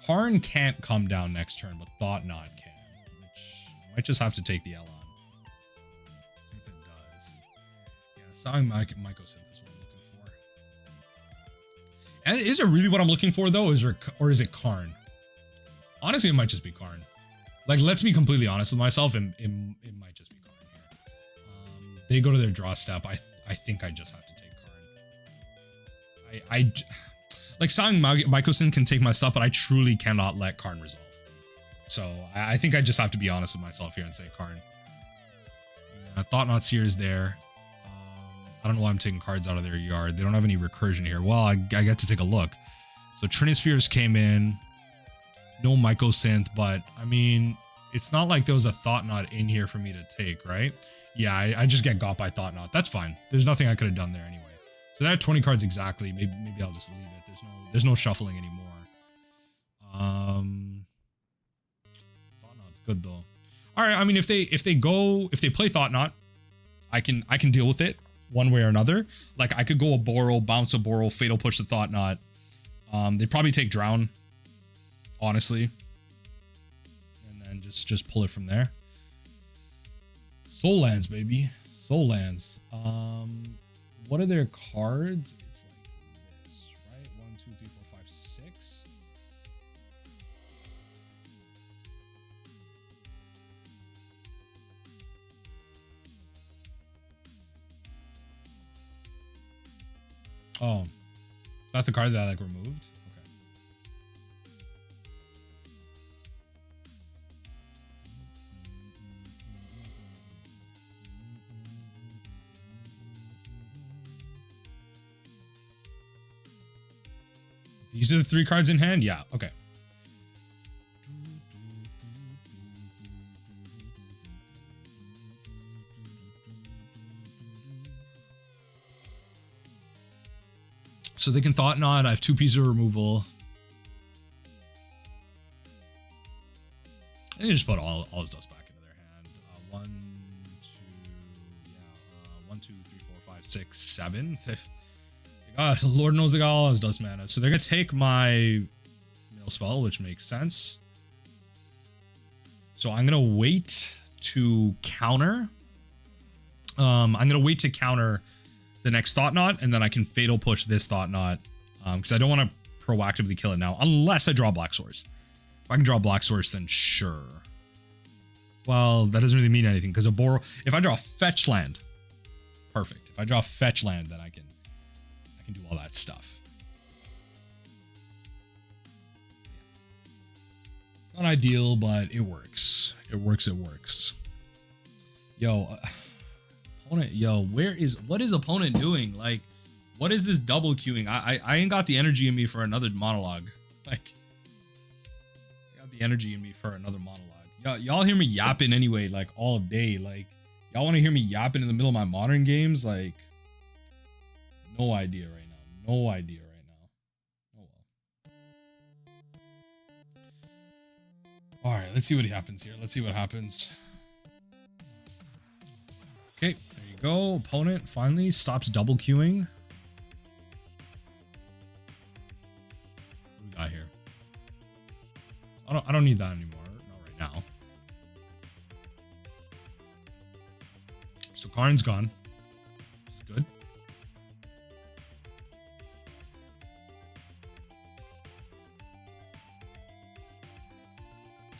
Karn can't come down next turn, but Thought-Knot can, which I might just have to take the L on. If it does. Yeah, Soaring Mycosynth is what I'm looking for. And is it really what I'm looking for though, or is it Karn? Honestly, it might just be Karn. Like, let's be completely honest with myself, and it might just be Karn here. They go to their draw step. I think I just have to take Karn. Like, Soaring Mycosynth can take my stuff, but I truly cannot let Karn resolve. So I think I just have to be honest with myself here and say Karn. Thought-Knot Seer is there. I don't know why I'm taking cards out of their yard. They don't have any recursion here. Well, I get to take a look. So Trinispheres came in. No Mycosynth, but I mean, it's not like there was a Thought-Knot in here for me to take, right? Yeah, I just get got by Thought-Knot. That's fine. There's nothing I could have done there anyway. So that had 20 cards exactly. Maybe I'll just leave it. There's no shuffling anymore. Thought-Knot's good though. All right, I mean, if they play Thought-Knot, I can deal with it one way or another. Like, I could go Oboro, bounce Oboro, Fatal Push the Thought-Knot. They'd probably take Drown, honestly, and then just pull it from there. Soul Lands, baby. Soul Lands. What are their cards? It's like this, right? 1, 2, 3, 4, 5, 6. Oh, that's the card that I like removed. These are the 3 cards in hand? Yeah, okay. So they can Thought-Knot. I have 2 pieces of removal. I can just put all his dust back into their hand. 1, 2, yeah, 1, 2, 3, 4, 5, 6, 7. Lord knows they got all his dust mana. So they're gonna take my mill spell, which makes sense. So I'm gonna wait to counter. I'm gonna wait to counter the next Thought Knot, and then I can Fatal Push this Thought Knot, because I don't want to proactively kill it now, unless I draw Black Source. If I can draw Black Source, then sure. Well, that doesn't really mean anything, because Oboro, if I draw Fetch Land, perfect. If I draw Fetch Land, then I can do all that stuff. It's not ideal, but it works. It works. Yo, opponent, what is opponent doing? Like, what is this double queuing? I ain't got the energy in me for another monologue. Like, I got the energy in me for another monologue. Y'all hear me yapping anyway, like all day. Like, y'all want to hear me yapping in the middle of my modern games? Like, no idea right now. No idea right now. Oh well. All right, let's see what happens here. Let's see what happens. Okay, there you go. Opponent finally stops double queuing. What do we got here? I don't need that anymore. Not right now. So Karn's gone. It's good.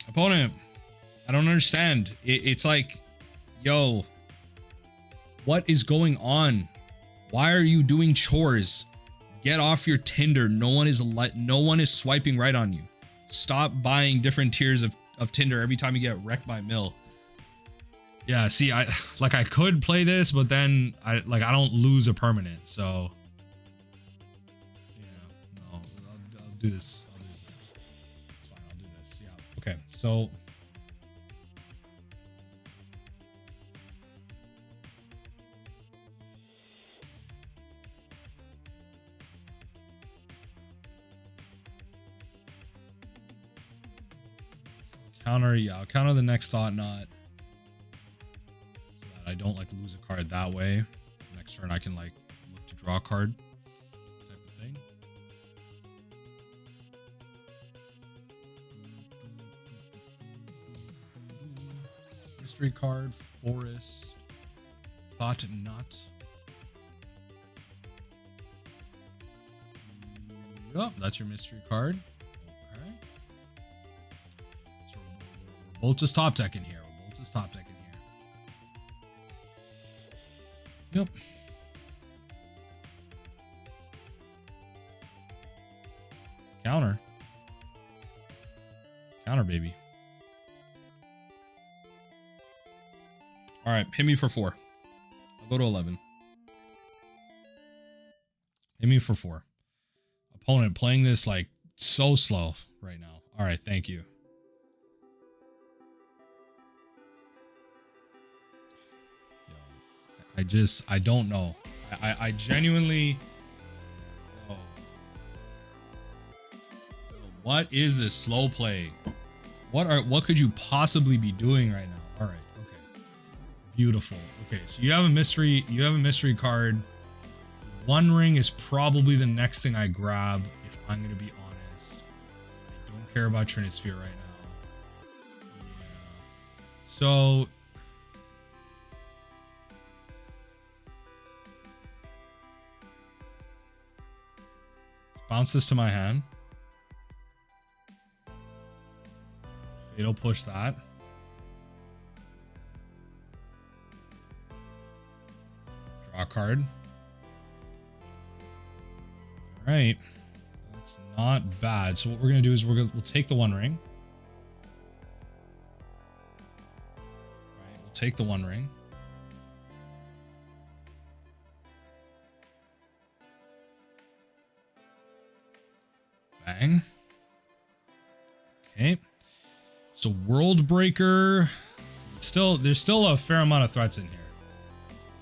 Opponent, I don't understand. It's like, yo, what is going on? Why are you doing chores? Get off your Tinder. No one is swiping right on you. Stop buying different tiers of Tinder every time you get wrecked by mill. Yeah, see, I could play this, but then I don't lose a permanent, so yeah, no, I'll do this. I'll do this next. It's fine, I'll do this. Yeah. Okay, so counter, yeah, I'll counter the next Thought Knot so that I don't like lose a card that way. Next turn I can like look to draw a card type of thing. Mystery card, Forest, Thought Knot. Yep, that's your mystery card. Both just top deck in here. We're both just top deck in here. Yep. Counter. Counter, baby. All right, hit me for 4. I'll go to 11. Hit me for 4. Opponent playing this like so slow right now. All right, thank you. I don't know. I genuinely. Oh. What is this slow play? What could you possibly be doing right now? All right, okay. Beautiful. Okay, so you have a mystery card. One Ring is probably the next thing I grab if I'm gonna be honest. I don't care about Trinisphere right now. Yeah. So bounce this to my hand. It'll push that. Draw a card. All right. That's not bad. So what we're going to do is we'll take the One Ring. All right, we'll take the One Ring. Bang. Okay. So World Breaker. There's still a fair amount of threats in here.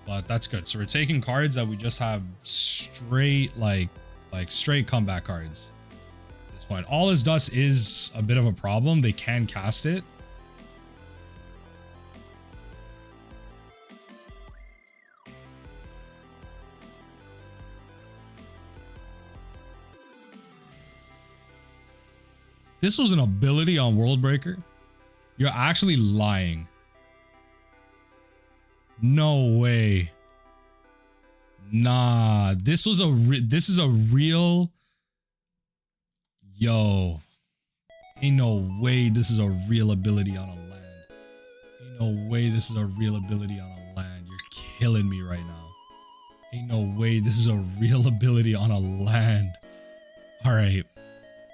But that's good. So we're taking cards that we just have straight like straight comeback cards at this point. All His Dust is a bit of a problem. They can cast it. This was an ability on World Breaker? You're actually lying. No way. Nah, this is a real. Yo, ain't no way this is a real ability on a land. Ain't no way this is a real ability on a land. You're killing me right now. Ain't no way this is a real ability on a land. All right,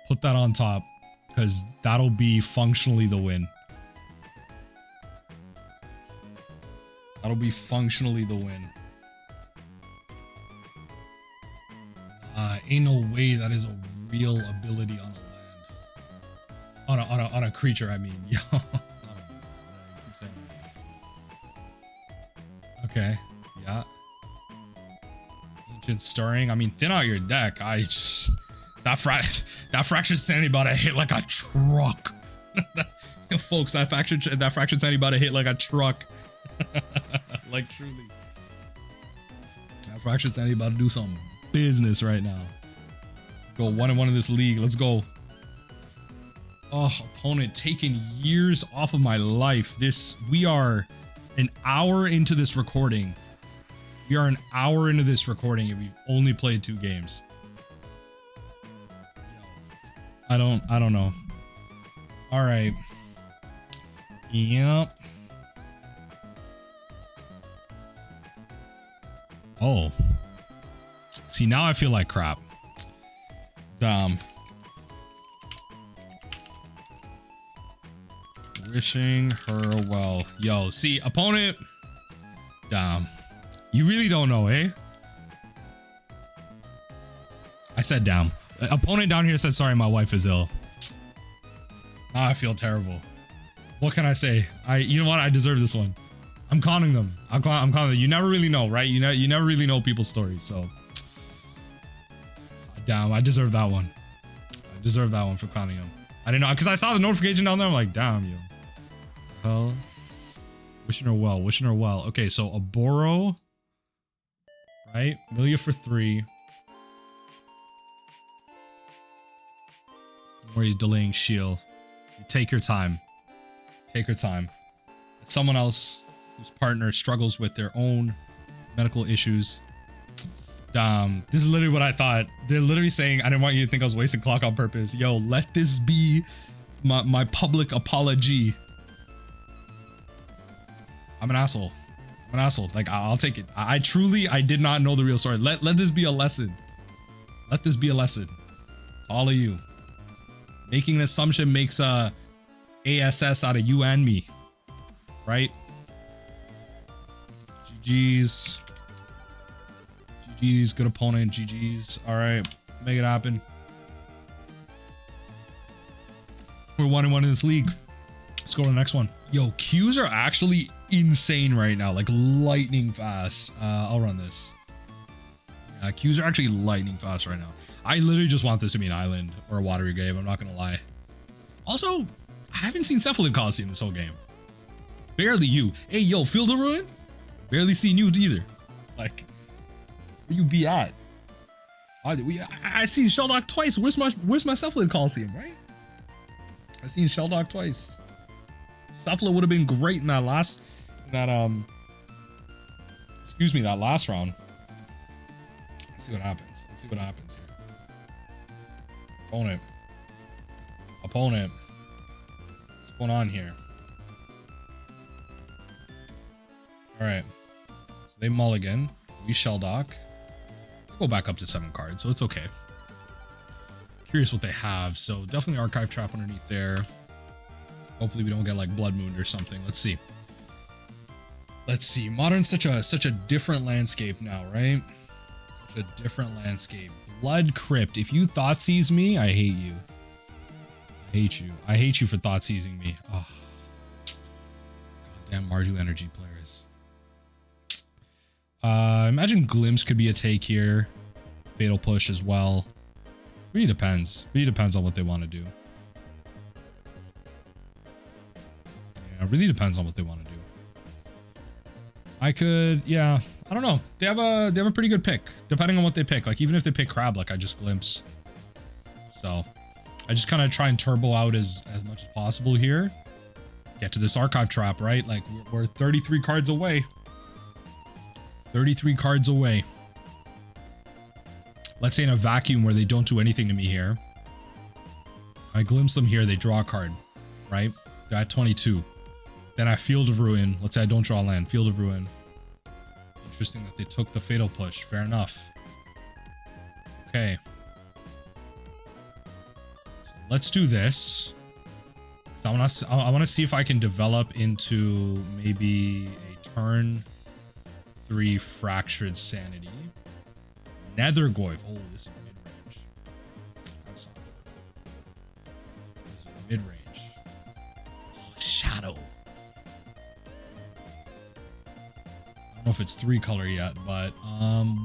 put that on top because that'll be functionally the win. That'll be functionally the win. Ain't no way that is a real ability on a land. On a creature, I mean. Yo, I don't know. I keep saying that. Okay, yeah. Ancient Stirring. I mean, thin out your deck. That Fractured Sanity about to hit like a truck. Folks, that Fractured Sanity about to hit like a truck. Like truly. That Fractured Sanity about to do some business right now. Go 1-1 in this league. Let's go. Oh, opponent taking years off of my life. We are an hour into this recording. We are an hour into this recording and we've only played 2 games. I don't know. All right. Yep. Oh. See, now I feel like crap. Wishing her well. Yo, see, opponent. You really don't know, eh? I said down. Opponent down here said, sorry, my wife is ill. Now I feel terrible. What can I say? You know what? I deserve this one. I'm conning them. I'm conning them. You never really know, right? You never really know people's stories, so. Damn, I deserve that one. I deserve that one for conning him. I didn't know, because I saw the notification down there. I'm like, damn, yo. Hell. Wishing her well. Wishing her well. Okay, so Oboro. Right? Milia for 3. Where he's delaying shield. You take your time. Take your time. Someone else whose partner struggles with their own medical issues. This is literally what I thought. They're literally saying, I didn't want you to think I was wasting clock on purpose. Yo, let this be my public apology. I'm an asshole. I'm an asshole. Like, I'll take it. I did not know the real story. Let this be a lesson. Let this be a lesson. All of you. Making an assumption makes ASS out of you and me. Right? GG's. GG's, good opponent. GG's. All right, make it happen. We're 1-1 in this league. Let's go to the next one. Yo, queues are actually insane right now, like lightning fast. I'll run this. Queues are actually lightning fast right now. I literally just want this to be an island or a Watery Grave. I'm not gonna lie. Also, I haven't seen Cephalid Coliseum this whole game. Barely you. Hey, yo, Field of Ruin? Barely seen you either. Like, where you be at? I seen Shelldock twice. Where's my Cephalid Coliseum, right? I seen Shelldock twice. Cephalid would have been great in that last that last round. Let's see what happens. Let's see what happens here. Opponent. What's going on here? All right. So they mulligan. We Shelldock. Go back up to 7 cards, so it's okay. Curious what they have. So definitely Archive Trap underneath there. Hopefully we don't get like Blood Moon or something. Let's see. Let's see. Modern's such a different landscape now, right? Such a different landscape. Blood Crypt. If you thought seize me, I hate you. I hate you. I hate you for thought seizing me. Oh. Goddamn Mardu energy players. Imagine Glimpse could be a take here. Fatal Push as well. Really depends. Really depends on what they want to do. Yeah, it really depends on what they want to do. I could, yeah, I don't know. They have a pretty good pick, depending on what they pick. Like even if they pick Crab, like I just Glimpse. So I just kind of try and turbo out as much as possible here. Get to this archive trap, right? Like we're 33 cards away. 33 cards away. Let's say in a vacuum where they don't do anything to me here. I glimpse them here, they draw a card, right? They're at 22. Then I Field of Ruin. Let's say I don't draw land. Field of Ruin. Interesting that they took the Fatal Push. Fair enough. Okay. So let's do this. So I want to see if I can develop into maybe a turn 3 Fractured Sanity. Nethergoyf. Oh, this is mid-range. That's not good. This is mid-range. Oh, Shadow. I don't know if it's 3-color yet, but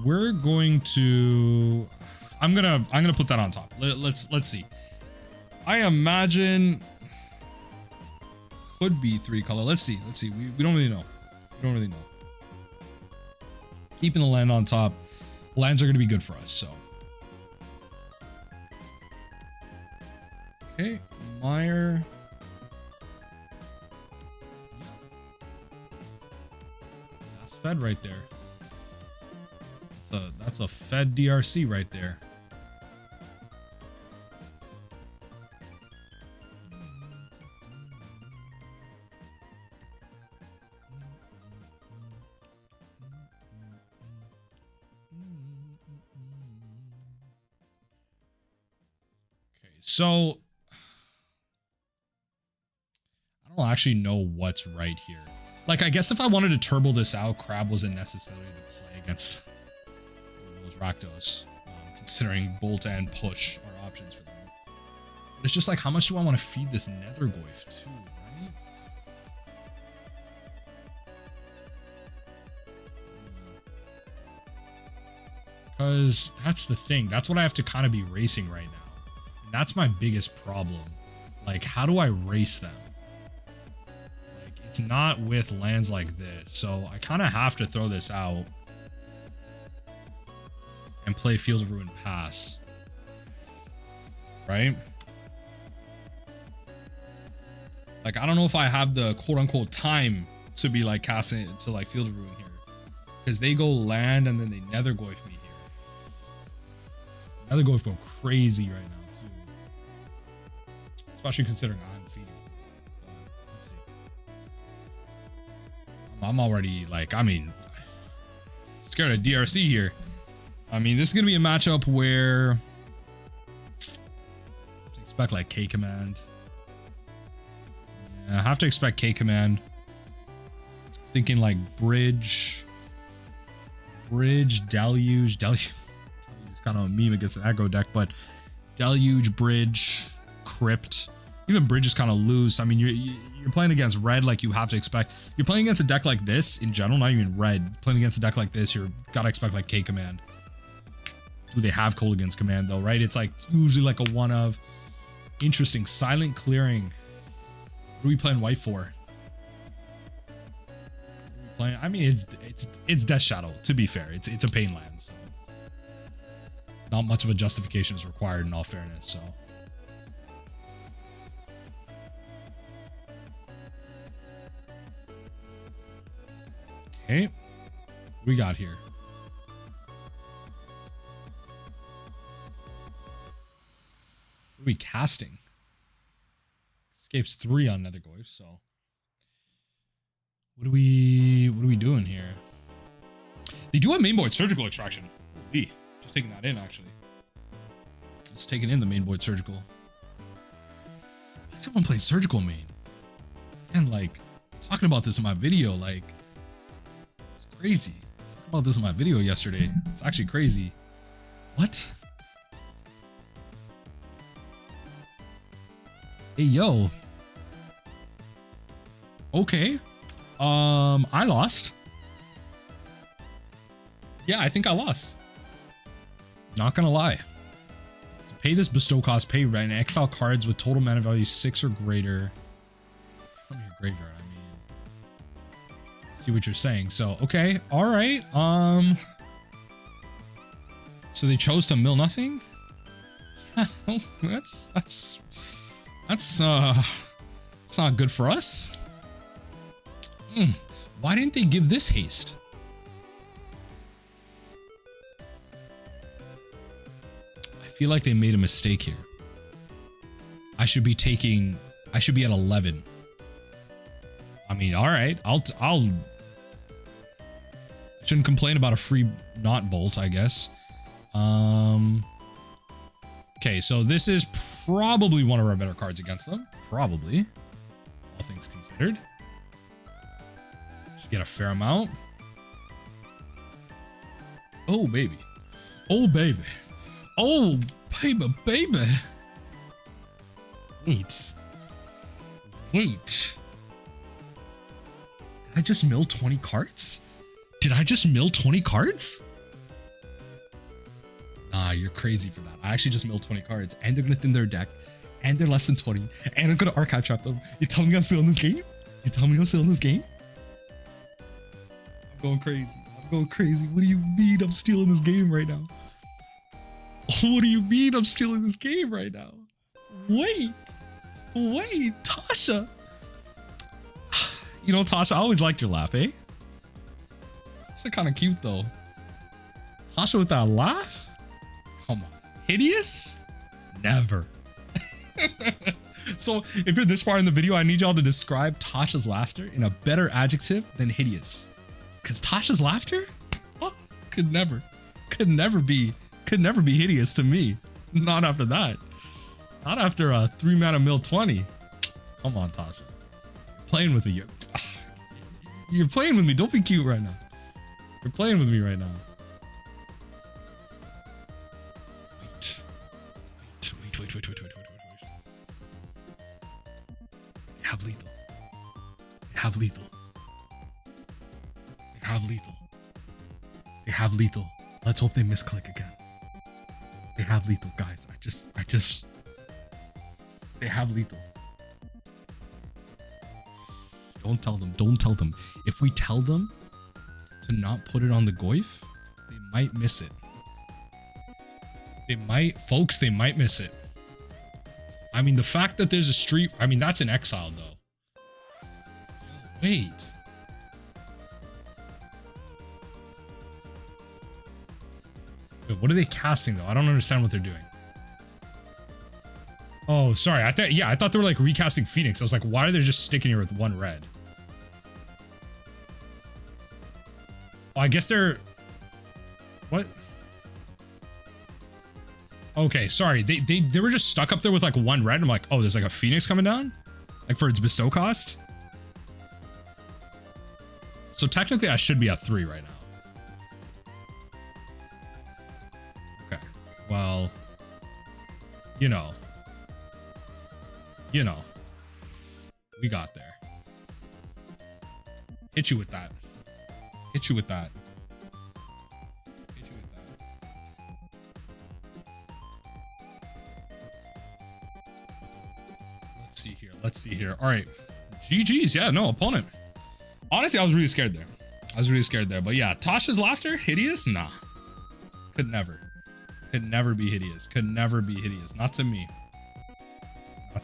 we're going to. I'm gonna put that on top. Let's see. I imagine could be 3-color. Let's see. We don't really know. We don't really know. Keeping the land on top. Lands are going to be good for us, so. Okay, Meyer. That's Fed right there. That's a Fed DRC right there. So I don't actually know what's right here. Like, I guess if I wanted to turbo this out, Crab wasn't necessarily the play against those Rakdos, considering Bolt and Push are options for them. But it's just like, how much do I want to feed this Nethergoyf too, right? Because that's the thing. That's what I have to kind of be racing right now. That's my biggest problem. Like, how do I race them? Like, it's not with lands like this. So I kind of have to throw this out and play Field of Ruin pass. Right? Like, I don't know if I have the quote unquote time to be like casting it to like Field of Ruin here. Because they go land and then they Nethergoyf me here. Nethergoyf go crazy right now. Especially considering I'm feeding. Let's see. I'm already like, I mean, scared of DRC here. I mean, this is going to be a matchup where I expect like K command. Yeah, I have to expect K command. Thinking like Bridge, Deluge. Deluge is kind of a meme against the aggro deck, but Deluge, Bridge, Crypt. Even Bridge is kind of loose. I mean, you're playing against red, like you have to expect. You're playing against a deck like this in general, not even red. Playing against a deck like this, you're gotta expect like K command. Do they have Kolaghan's command though, right? It's like usually like a one of. Interesting. Silent Clearing. What are we playing white for? Playing. I mean, it's Death Shadow. To be fair, it's a pain land, so not much of a justification is required in all fairness. So. Okay, what we got here? What are we casting? Escapes 3 on Nethergoyf, so what are we doing here? They do have Mainboard Surgical Extraction. Ooh, just taking that in actually. Let's take it in the Mainboard Surgical. Why is everyone playing Surgical main? And like, I was talking about this in my video, like. Crazy. Talked about this in my video yesterday. It's actually crazy. What? Hey, yo. Okay. I lost. Yeah, I think I lost. Not gonna lie. To pay this bestow cost, pay rent, exile cards with total mana value 6 or greater from your graveyard. See what you're saying. So okay, all right. So they chose to mill nothing. That's it's not good for us. Why didn't they give this haste? I feel like they made a mistake here. I should be at 11. I mean, all right, I shouldn't complain about a free not bolt, I guess. Okay, so this is probably one of our better cards against them. Probably, all things considered. Should get a fair amount. Oh, baby. Oh, baby. Oh, baby. Wait. Did I just mill 20 cards? Did I just mill 20 cards? Nah, you're crazy for that. I actually just milled 20 cards, and they're gonna thin their deck, and they're less than 20, and I'm gonna archive trap them. You telling me I'm still in this game? I'm going crazy. What do you mean I'm stealing this game right now? Wait, Tasha. You know, Tasha, I always liked your laugh, eh? Tasha kind of cute though. Tasha with that laugh? Come on. Hideous? Never. So if you're this far in the video, I need y'all to describe Tasha's laughter in a better adjective than hideous. Because Tasha's laughter? Oh, could never be hideous to me. Not after that. Not after a 3-mana mill 20. Come on, Tasha. Playing with me. You're playing with me. Don't be cute right now. You're playing with me right now. Wait. They have lethal. Let's hope they misclick again. They have lethal, guys. They have lethal. Don't tell them. If we tell them to not put it on the Goyf, they might miss it. They might miss it. I mean, the fact that there's a street, I mean, that's an exile though. Wait. What are they casting though? I don't understand what they're doing. Oh, sorry. I thought they were like recasting Phoenix. I was like, why are they just sticking here with 1 red? Oh, I guess they're... What? Okay, sorry. They were just stuck up there with like 1 red. I'm like, oh, there's like a Phoenix coming down? Like for its bestow cost? So technically I should be at 3 right now. Okay. Well, you know, we got there. Hit you with that. Let's see here. All right. GG's. Yeah, no, opponent. Honestly, I was really scared there. But yeah, Tasha's laughter, hideous? Nah. Could never be hideous. Not to me. All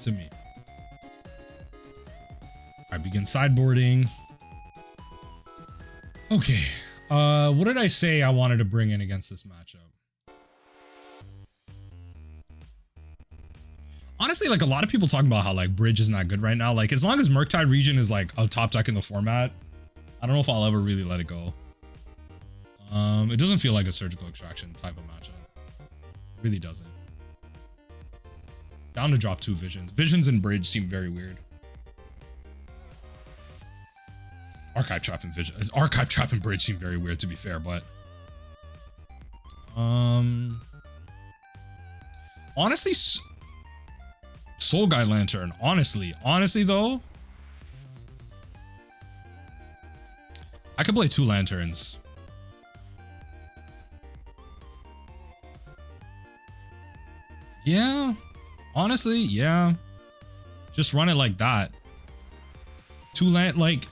right, begin sideboarding. Okay. What did I say I wanted to bring in against this matchup? Honestly, like a lot of people talking about how like Bridge is not good right now. Like as long as Murktide Region is like a top deck in the format, I don't know if I'll ever really let it go. It doesn't feel like a Surgical Extraction type of matchup. It really doesn't. Down to drop 2 Visions. Visions and Bridge seem very weird. Archive Trap and Bridge seem very weird, to be fair, but honestly, Soul Guide Lantern, honestly though, I could play 2 lanterns. Yeah, honestly, yeah. Just run it like that. 2 like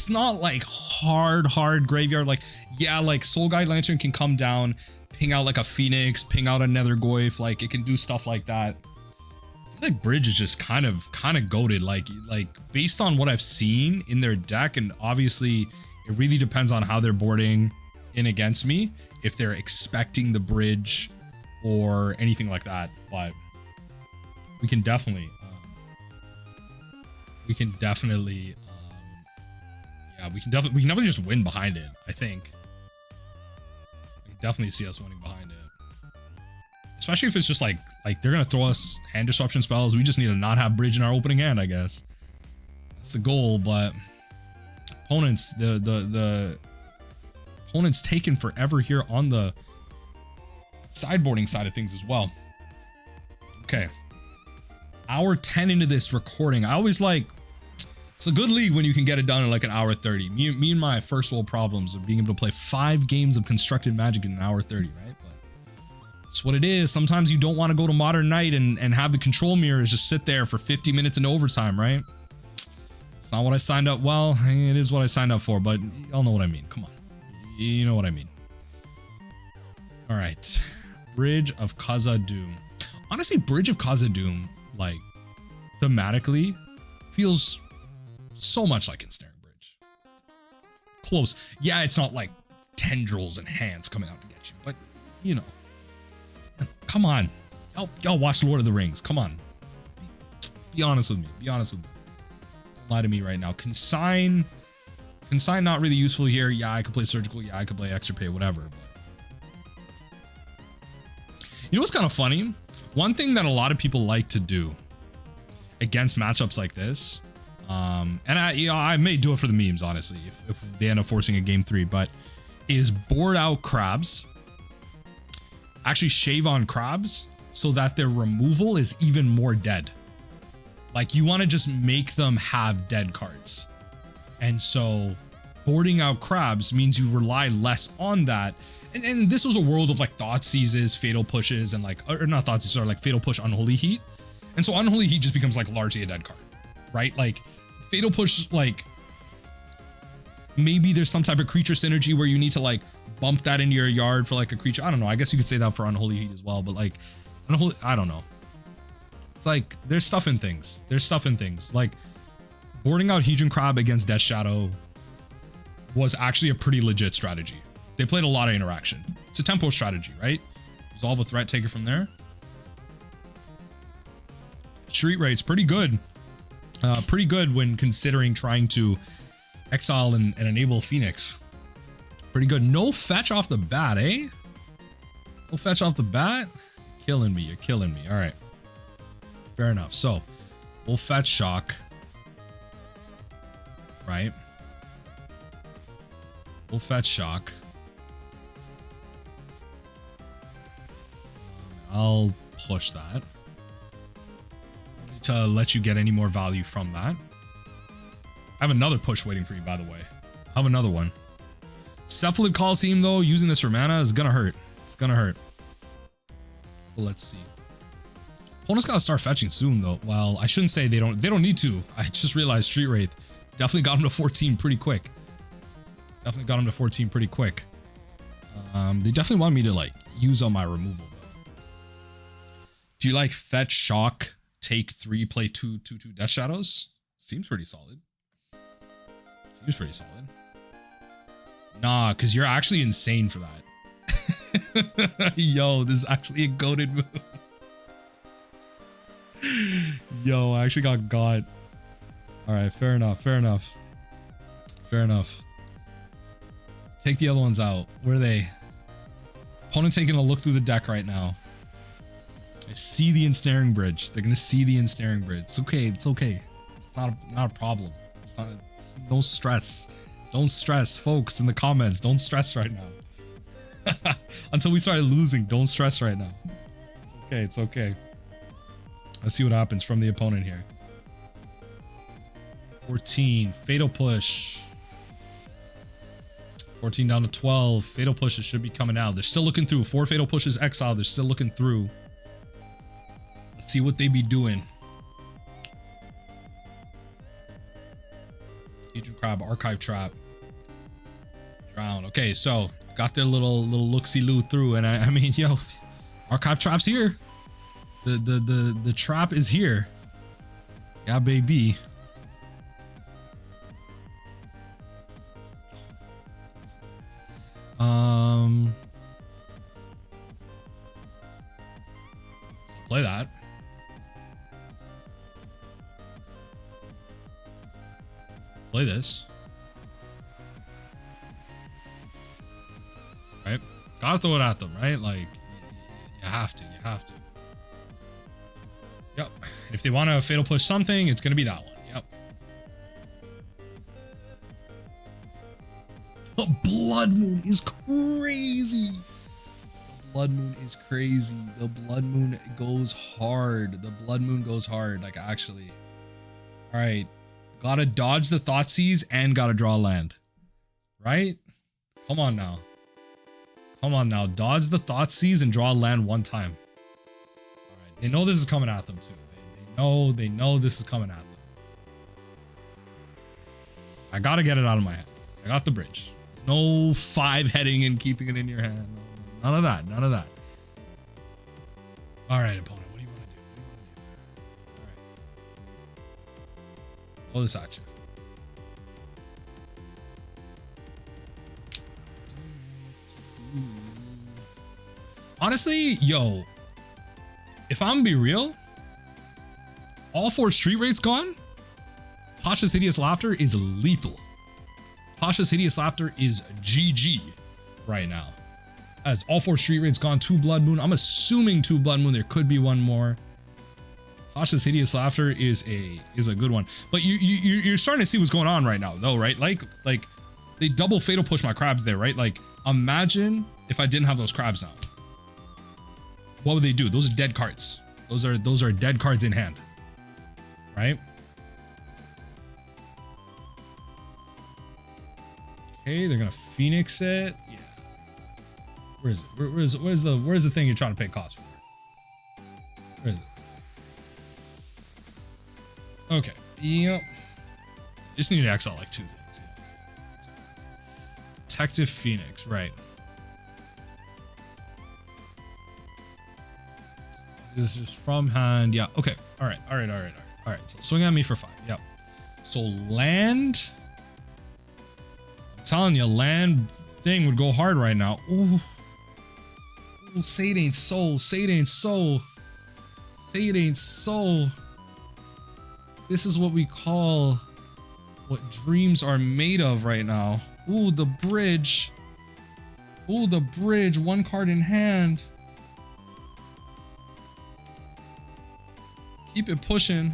it's not like hard graveyard. Like, yeah, like Soul Guide Lantern can come down, ping out like a Phoenix, ping out another Goyf, like it can do stuff like that. I feel like Bridge is just kind of goated, like based on what I've seen in their deck, and obviously it really depends on how they're boarding in against me, if they're expecting the Bridge or anything like that. But we can definitely we can definitely just win behind it. I think I can definitely see us winning behind it, especially if it's just like they're gonna throw us hand disruption spells. We just need to not have Bridge in our opening hand, I guess. That's the goal. But opponents, the opponents taking forever here on the sideboarding side of things as well. Okay, hour 10 into this recording. I always like, it's a good league when you can get it done in like an hour 30. Me and my first world problems of being able to play 5 games of constructed Magic in an hour 30, right? But it's what it is. Sometimes you don't want to go to Modern Night and have the control mirrors just sit there for 50 minutes in overtime, right? It's not what I signed up. Well, it is what I signed up for, but y'all know what I mean. Come on. You know what I mean. All right. Bridge of Khazad-dûm. Honestly, Bridge of Khazad-dûm, like, thematically, feels so much like Ensnaring Bridge. Close. Yeah, it's not like tendrils and hands coming out to get you, but, you know. Come on. Y'all watch Lord of the Rings. Come on. Be honest with me. Be honest with me. Don't lie to me right now. Consign not really useful here. Yeah, I could play Surgical. Yeah, I could play Extirpate, whatever. But you know what's kind of funny? One thing that a lot of people like to do against matchups like this, and I may do it for the memes, honestly, if they end up forcing a game 3, but is board out crabs, actually shave on crabs so that their removal is even more dead. Like, you want to just make them have dead cards. And so boarding out crabs means you rely less on that. And this was a world of like Thought Seizes, Fatal Pushes, and like, or not Thought Seizes, or like Fatal Push, Unholy Heat. And so Unholy Heat just becomes like largely a dead card, right? Like Fatal Push, like maybe there's some type of creature synergy where you need to like bump that into your yard for like a creature. I don't know. I guess you could say that for Unholy Heat as well, but like Unholy, I don't know. It's like there's stuff in things. There's stuff in things. Like boarding out Hedron Crab against Death Shadow was actually a pretty legit strategy. They played a lot of interaction. It's a tempo strategy, right? Resolve a threat, take it from there. Street rate's pretty good. Pretty good when considering trying to exile and enable Phoenix. Pretty good. No fetch off the bat, eh? No fetch off the bat? Killing me. You're killing me. All right. Fair enough. So we'll fetch Shock. Right? We'll fetch Shock. I'll push that. Don't need to let you get any more value from that. I have another push waiting for you, by the way. I have another one. Cephalid Coliseum, though, using this for mana is gonna hurt. It's gonna hurt. Well, let's see. Opponent's gotta start fetching soon, though. Well, I shouldn't say they don't need to. I just realized Street Wraith definitely got him to 14 pretty quick. Definitely got him to 14 pretty quick. They definitely want me to like use on my removal. Do you like fetch Shock, take 3, play 2/2/2 Death Shadows? Seems pretty solid. Seems pretty solid. Nah, because you're actually insane for that. Yo, this is actually a goated move. Yo, I actually got. All right, fair enough. Fair enough. Fair enough. Take the other ones out. Where are they? Opponent taking a look through the deck right now. I see the Ensnaring Bridge. They're gonna see the Ensnaring Bridge. It's okay. It's okay. It's not a problem. It's no stress. Don't stress, folks, in the comments. Don't stress right now. Until we start losing, don't stress right now. It's okay. It's okay. Let's see what happens from the opponent here. 14. Fatal Push. 14 down to 12. Fatal Pushes should be coming out. They're still looking through. 4 Fatal Pushes exiled. They're still looking through. Let's see what they be doing. Hedron Crab, Archive Trap. Drown. Okay, so got their little look-see-loo through, and I mean, yo, Archive Trap's here. The trap is here. Yeah, baby. So play that. Play this. Right? Gotta throw it at them, right? Like, you have to. Yep. If they want to fatal push something, it's gonna be that one. Yep. The Blood Moon is crazy. The Blood Moon is crazy. The Blood Moon goes hard. The Blood Moon goes hard. Like, actually. All right. Gotta dodge the Thoughtseize and gotta draw land. Right? Come on now. Come on now. Dodge the Thoughtseize and draw land one time. Alright. They know this is coming at them too. They know this is coming at them. I gotta get it out of my hand. I got the bridge. There's no 5-heading and keeping it in your hand. None of that. None of that. Alright, opponent. What do you want to do? Alright. Throw this at you. Honestly, yo, if I'm gonna be real, all 4 street rates gone. Tasha's Hideous Laughter is lethal. Tasha's Hideous Laughter is GG right now. As all 4 street rates gone, 2 Blood Moon. I'm assuming 2 Blood Moon. There could be one more. Tasha's Hideous Laughter is a good one. But you're starting to see what's going on right now, though, right? Like they double fatal push my crabs there, right? Like, imagine if I didn't have those crabs now. What would they do? Those are dead cards. Those are dead cards in hand. Right? Okay, they're gonna Phoenix it. Yeah. Where is it? Where's the thing you're trying to pay cost for? Where is it? Okay. Yep. Just need to exile like 2 things. Yeah. Detective Phoenix, right. This is from hand. Yeah. Okay. All right. So swing at me for 5. Yep. So land. I'm telling you, land thing would go hard right now. Ooh. Ooh, say it ain't so. Say it ain't so. Say it ain't so. This is what we call what dreams are made of right now. Ooh, the bridge. Ooh, the bridge. 1 card in hand. Keep it pushing.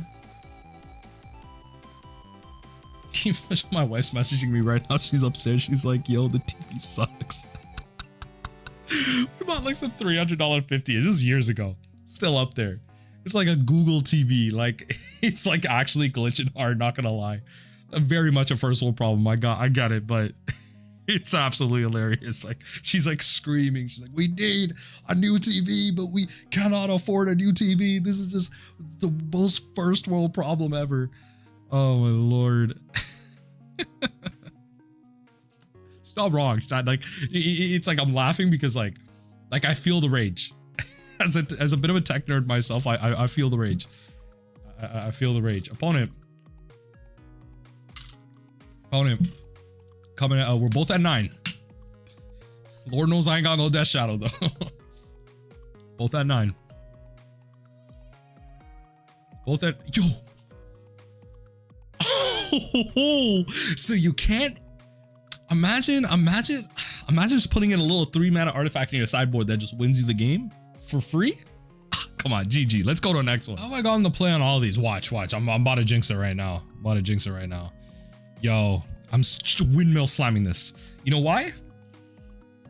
Keep pushing. My wife's messaging me right now. She's upstairs. She's like, yo, the TV sucks. We bought like some $300 50. This is years ago. Still up there. It's like a Google TV. Like, it's like actually glitching hard, not gonna lie. Very much a first world problem. I get it, but it's absolutely hilarious. Like, she's like screaming. She's like, we need a new TV, but we cannot afford a new TV. This is just the most first world problem ever. Oh my Lord. She's not wrong. She's not, like, it's like I'm laughing because like I feel the rage. As a bit of a tech nerd myself, I feel the rage. I feel the rage. Opponent. Coming at, we're both at 9. Lord knows I ain't got no Death Shadow though. Both at 9. Both at, yo. Oh, so you can't imagine just putting in a little 3-mana artifact in your sideboard that just wins you the game for free. Come on, GG. Let's go to the next one. How have I gotten the play on all these? Watch. I'm about to jinx it right now. Yo, I'm windmill slamming this. You know why?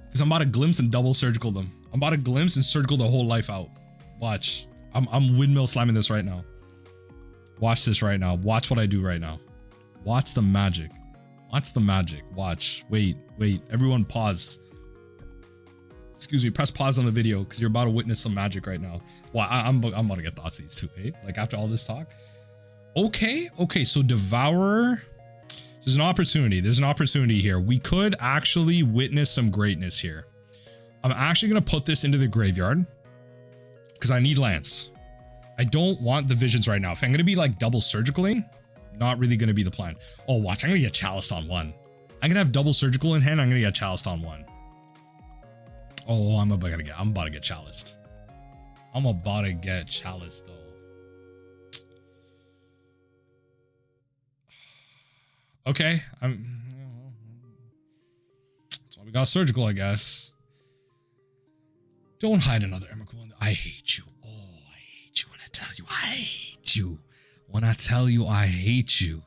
Because I'm about to glimpse and double surgical them. I'm about to glimpse and surgical the whole life out. Watch. I'm windmill slamming this right now. Watch this right now. Watch what I do right now. Watch the magic. Watch the magic. Watch. Wait. Everyone pause. Excuse me. Press pause on the video because you're about to witness some magic right now. Well, I'm about to get Thoughtseize too, eh? Like after all this talk. Okay. So Devourer. There's an opportunity. There's an opportunity here. We could actually witness some greatness here. I'm actually going to put this into the graveyard because I need lands. I don't want the visions right now. If I'm going to be like double surgicaling, not really going to be the plan. Oh, watch. I'm going to get chaliced on one. I'm going to have double surgical in hand. I'm going to get chaliced on one. Oh, I'm about to get chaliced. I'm about to get chaliced though. Okay. That's why we got surgical, I guess. Don't hide another Emrakul. I hate you. Oh, I hate you when I tell you I hate you. When I tell you I hate you.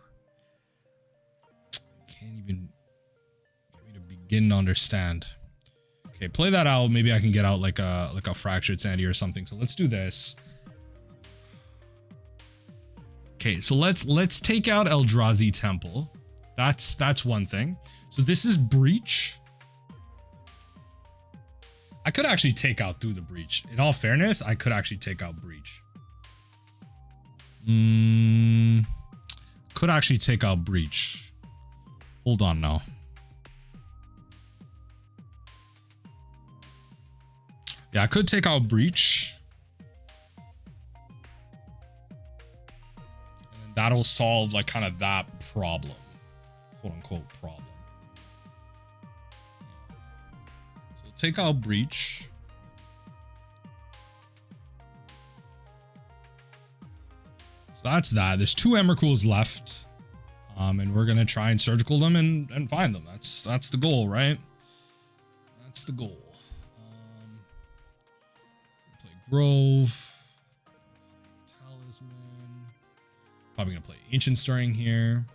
Can't even get me to begin to understand. Okay, play that out. Maybe I can get out like a Fractured Sanity or something. So let's do this. Okay, so let's take out Eldrazi Temple. That's one thing. So this is Breach. I could actually take out through the Breach. In all fairness, I could actually take out Breach. Could actually take out Breach. Hold on now. Yeah, I could take out Breach. And that'll solve like kind of that problem. Quote unquote problem. So take out Breach. So that's that. There's 2 Emrakuls left. And we're gonna try and surgical them and find them. That's the goal, right? That's the goal. Play Grove. Talisman. Probably gonna play Ancient Stirring here.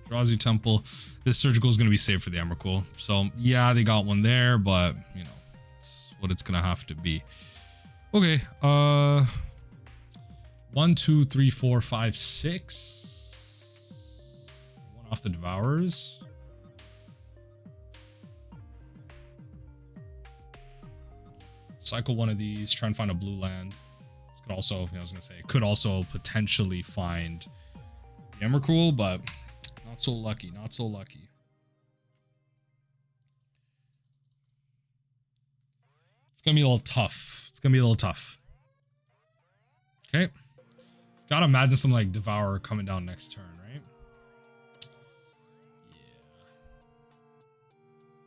Eldrazi Temple. This surgical is going to be safe for the Emrakul. So yeah, they got one there, but you know, it's what it's going to have to be. Okay. 1, 2, 3, 4, 5, 6. One off the Devourers. Cycle one of these. Try and find a blue land. This could also, I was going to say, it could also potentially find the Emrakul, but not so lucky, not so lucky. It's gonna be a little tough. It's gonna be a little tough. Okay. Gotta imagine some like Devourer coming down next turn, right? Yeah.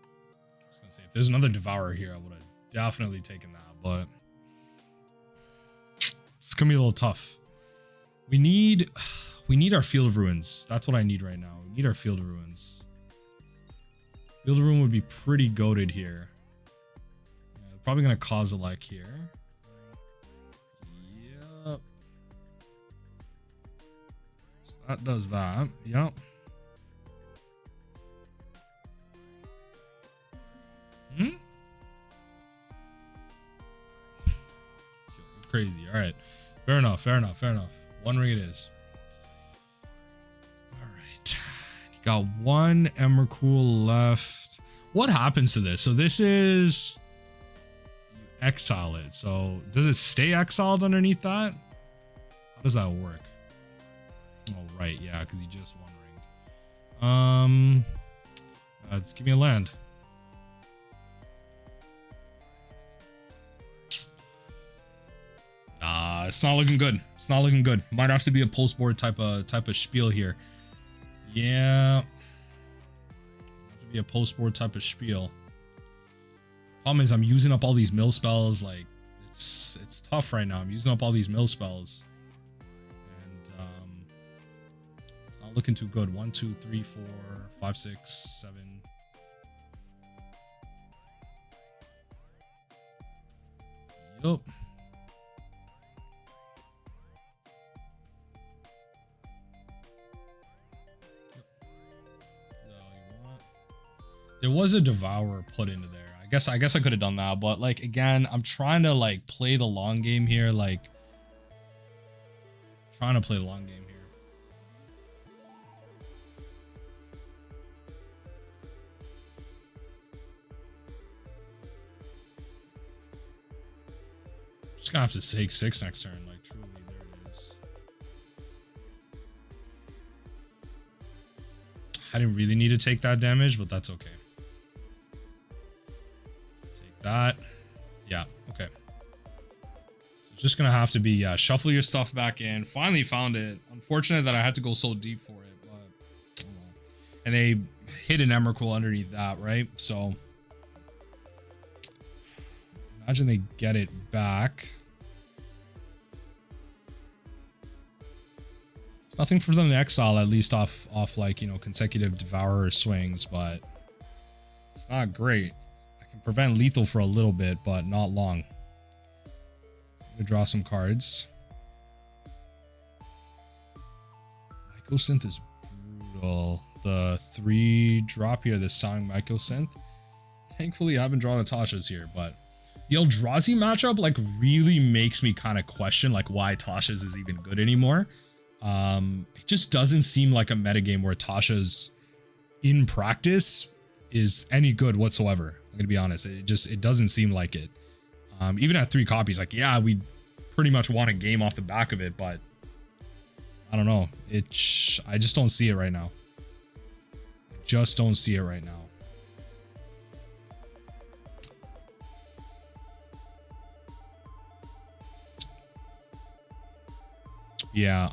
I was gonna say, if there's another Devourer here, I would have definitely taken that, but it's gonna be a little tough. We need our Field of Ruins. That's what I need right now. We need our Field of Ruins. Field of Ruin would be pretty goated here. Yeah, probably gonna cause a like here. Yep. So that does that. Yep. Crazy. All right. Fair enough. Fair enough. Fair enough. One ring it is. Got one Emrakul left. What happens to this? So this is you exile it. So does it stay exiled underneath that? How does that work? Oh right, yeah, because you just one ringed. Let's give me a land. It's not looking good. It's not looking good. Might have to be a post board type of spiel here. Yeah, have to be a post board type of spiel. Problem is, I'm using up all these mill spells. Like, it's tough right now. I'm using up all these mill spells, and it's not looking too good. 1, 2, 3, 4, 5, 6, 7. Yup. There was a Devourer put into there. I guess I could have done that, but like again, I'm trying to like play the long game here, like trying to play the long game here. Just gonna have to take 6 next turn. Like, truly, there it is. I didn't really need to take that damage, but that's okay. Take that. Yeah, okay. So it's just gonna have to be, shuffle your stuff back in. Finally found it. Unfortunate that I had to go so deep for it, but oh well. And they hit an Emrakul underneath that, right? So imagine they get it back. There's nothing for them to exile, at least off like, you know, consecutive Devourer swings, but it's not great. I can prevent lethal for a little bit, but not long. I'm gonna draw some cards. Mycosynth is brutal. The 3-drop here, this Song Mycosynth. Thankfully, I haven't drawn a Tasha's here, but the Eldrazi matchup like really makes me kind of question like why Tasha's is even good anymore. It just doesn't seem like a metagame where Tasha's in practice is any good whatsoever. I'm gonna be honest. It doesn't seem like it. Even at 3 copies, like, yeah, we pretty much won a game off the back of it, but I don't know. I just don't see it right now. Just don't see it right now. Yeah,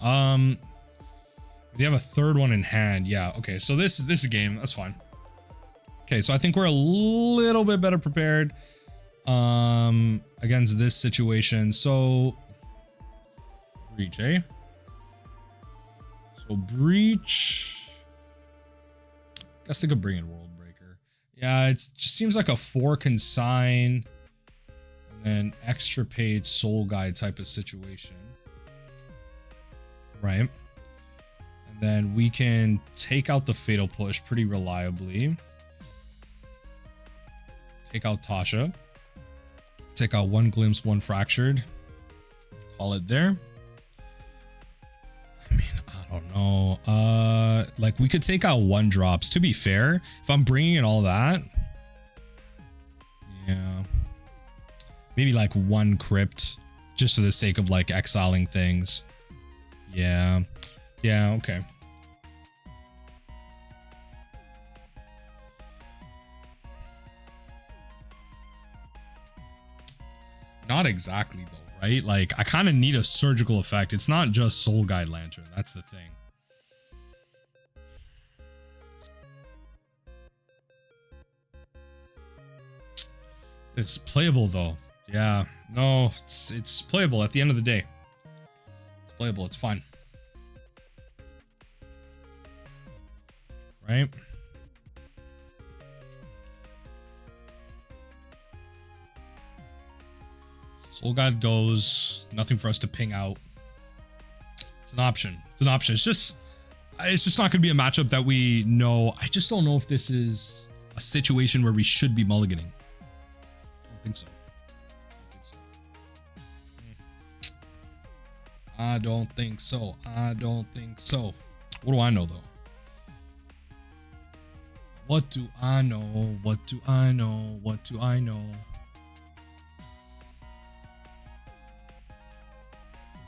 they have a 3rd one in hand. Yeah, okay, so this is a game. That's fine. Okay, so I think we're a little bit better prepared against this situation. So breach, eh? So breach. Guess they could bring in World Breaker. Yeah, it just seems like a 4 Consign and then Extirpate Soul Guide type of situation. Right. And then we can take out the Fatal Push pretty reliably. Take out Tasha. Take out 1 Glimpse, 1 Fractured. Call it there. I mean, I don't know. Like we could take out 1-drops. To be fair, if I'm bringing in all that, yeah, maybe like 1 Crypt, just for the sake of like exiling things. Yeah, okay. Not exactly though, right? Like I kind of need a surgical effect. It's not just Soul Guide Lantern. That's the thing. It's playable though. Yeah, no, it's playable at the end of the day. It's playable. It's fine. Right? Soul Guide goes. Nothing for us to ping out. It's an option. It's an option. It's just not going to be a matchup that we know. I just don't know if this is a situation where we should be mulliganing. I don't think so. I don't think so. I don't think so. What do I know though? What do I know? What do I know? What do I know?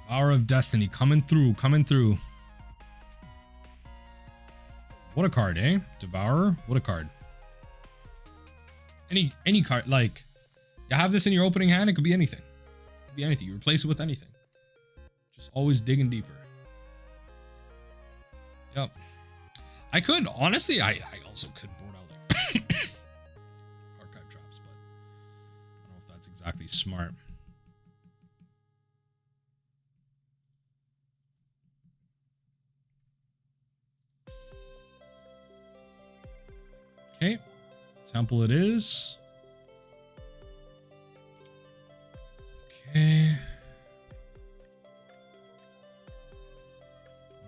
Hour of Destiny coming through, coming through. What a card, eh? Devourer, what a card. Any card, like, you have this in your opening hand, it could be anything. It could be anything. You replace it with anything. Just always digging deeper. Yep. I could, honestly, I also could board out like archive traps, but I don't know if that's exactly smart. Okay, temple it is. Okay.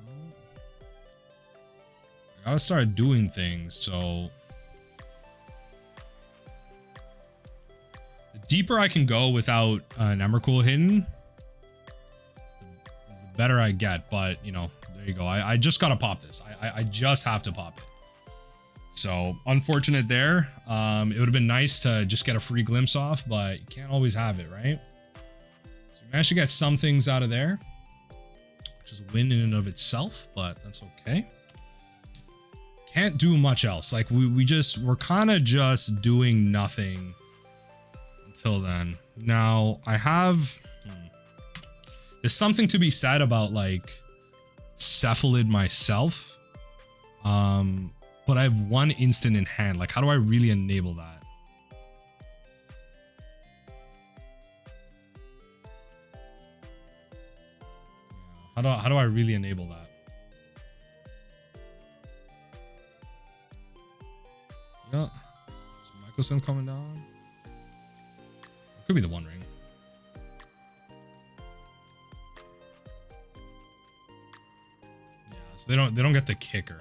Well, I gotta start doing things, so the deeper I can go without an Emrakul hidden is the better I get, but you know, there you go. I just gotta pop this. I just have to pop it. So unfortunate there. It would have been nice to just get a free glimpse off, but you can't always have it, right? Managed to get some things out of there, which is a win in and of itself, but that's okay. Can't do much else. Like we're kind of just doing nothing until then. Now I have there's something to be said about like Cephalid myself, but I have one instant in hand. Like, how do I really enable that? How do I really enable that? Yeah, some Mycosynth coming down. Could be the One Ring. Yeah, so they don't get the kicker.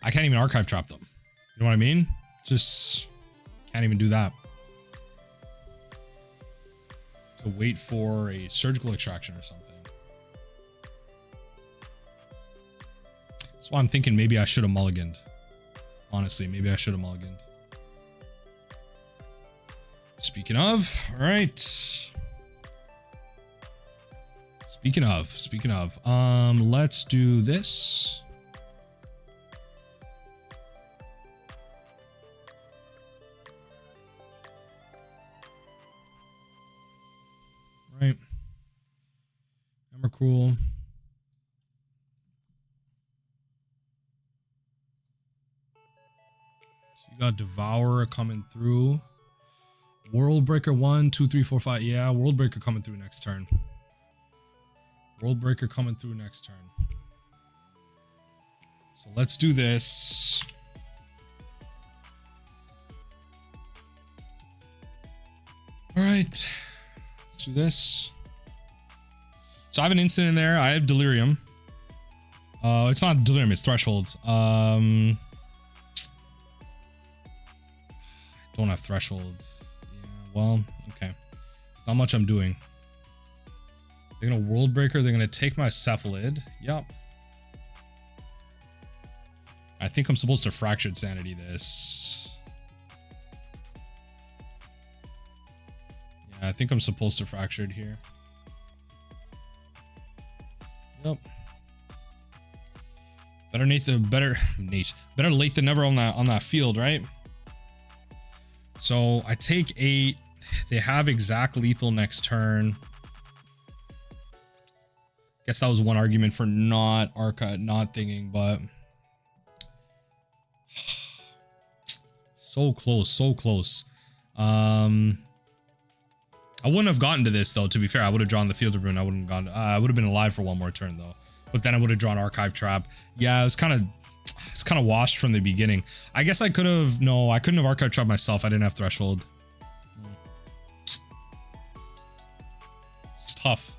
I can't even archive trap them. You know what I mean? Just can't even do that. To wait for a surgical extraction or something. So I'm thinking maybe I should have mulliganed. Honestly, maybe I should have mulliganed. Speaking of, all right. Speaking of, let's do this. Right. Emrakul. So you got Devourer coming through. Worldbreaker 1, 2, 3, 4, 5. Yeah, Worldbreaker coming through next turn. Worldbreaker coming through next turn. So let's do this. All right. Let's do this. So I have an instant in there. I have Delirium. It's not Delirium, it's Threshold. Don't have Threshold. Yeah, well, okay. It's not much I'm doing. They're gonna World Breaker. They're gonna take my Cephalid. Yep. I think I'm supposed to Fractured Sanity this. Yeah, I think I'm supposed to Fractured here. Yep. Better late than never on that field, right? So I take 8. They have exact lethal next turn. Guess that was one argument for not thinking, but so close. I wouldn't have gotten to this though. To be fair, I would have drawn the Field of Ruin. I wouldn't have gone. I would have been alive for one more turn though. But then I would have drawn Archive Trap. Yeah, it's kind of washed from the beginning. I guess I could have. No, I couldn't have Archive Trap myself. I didn't have Threshold. It's tough.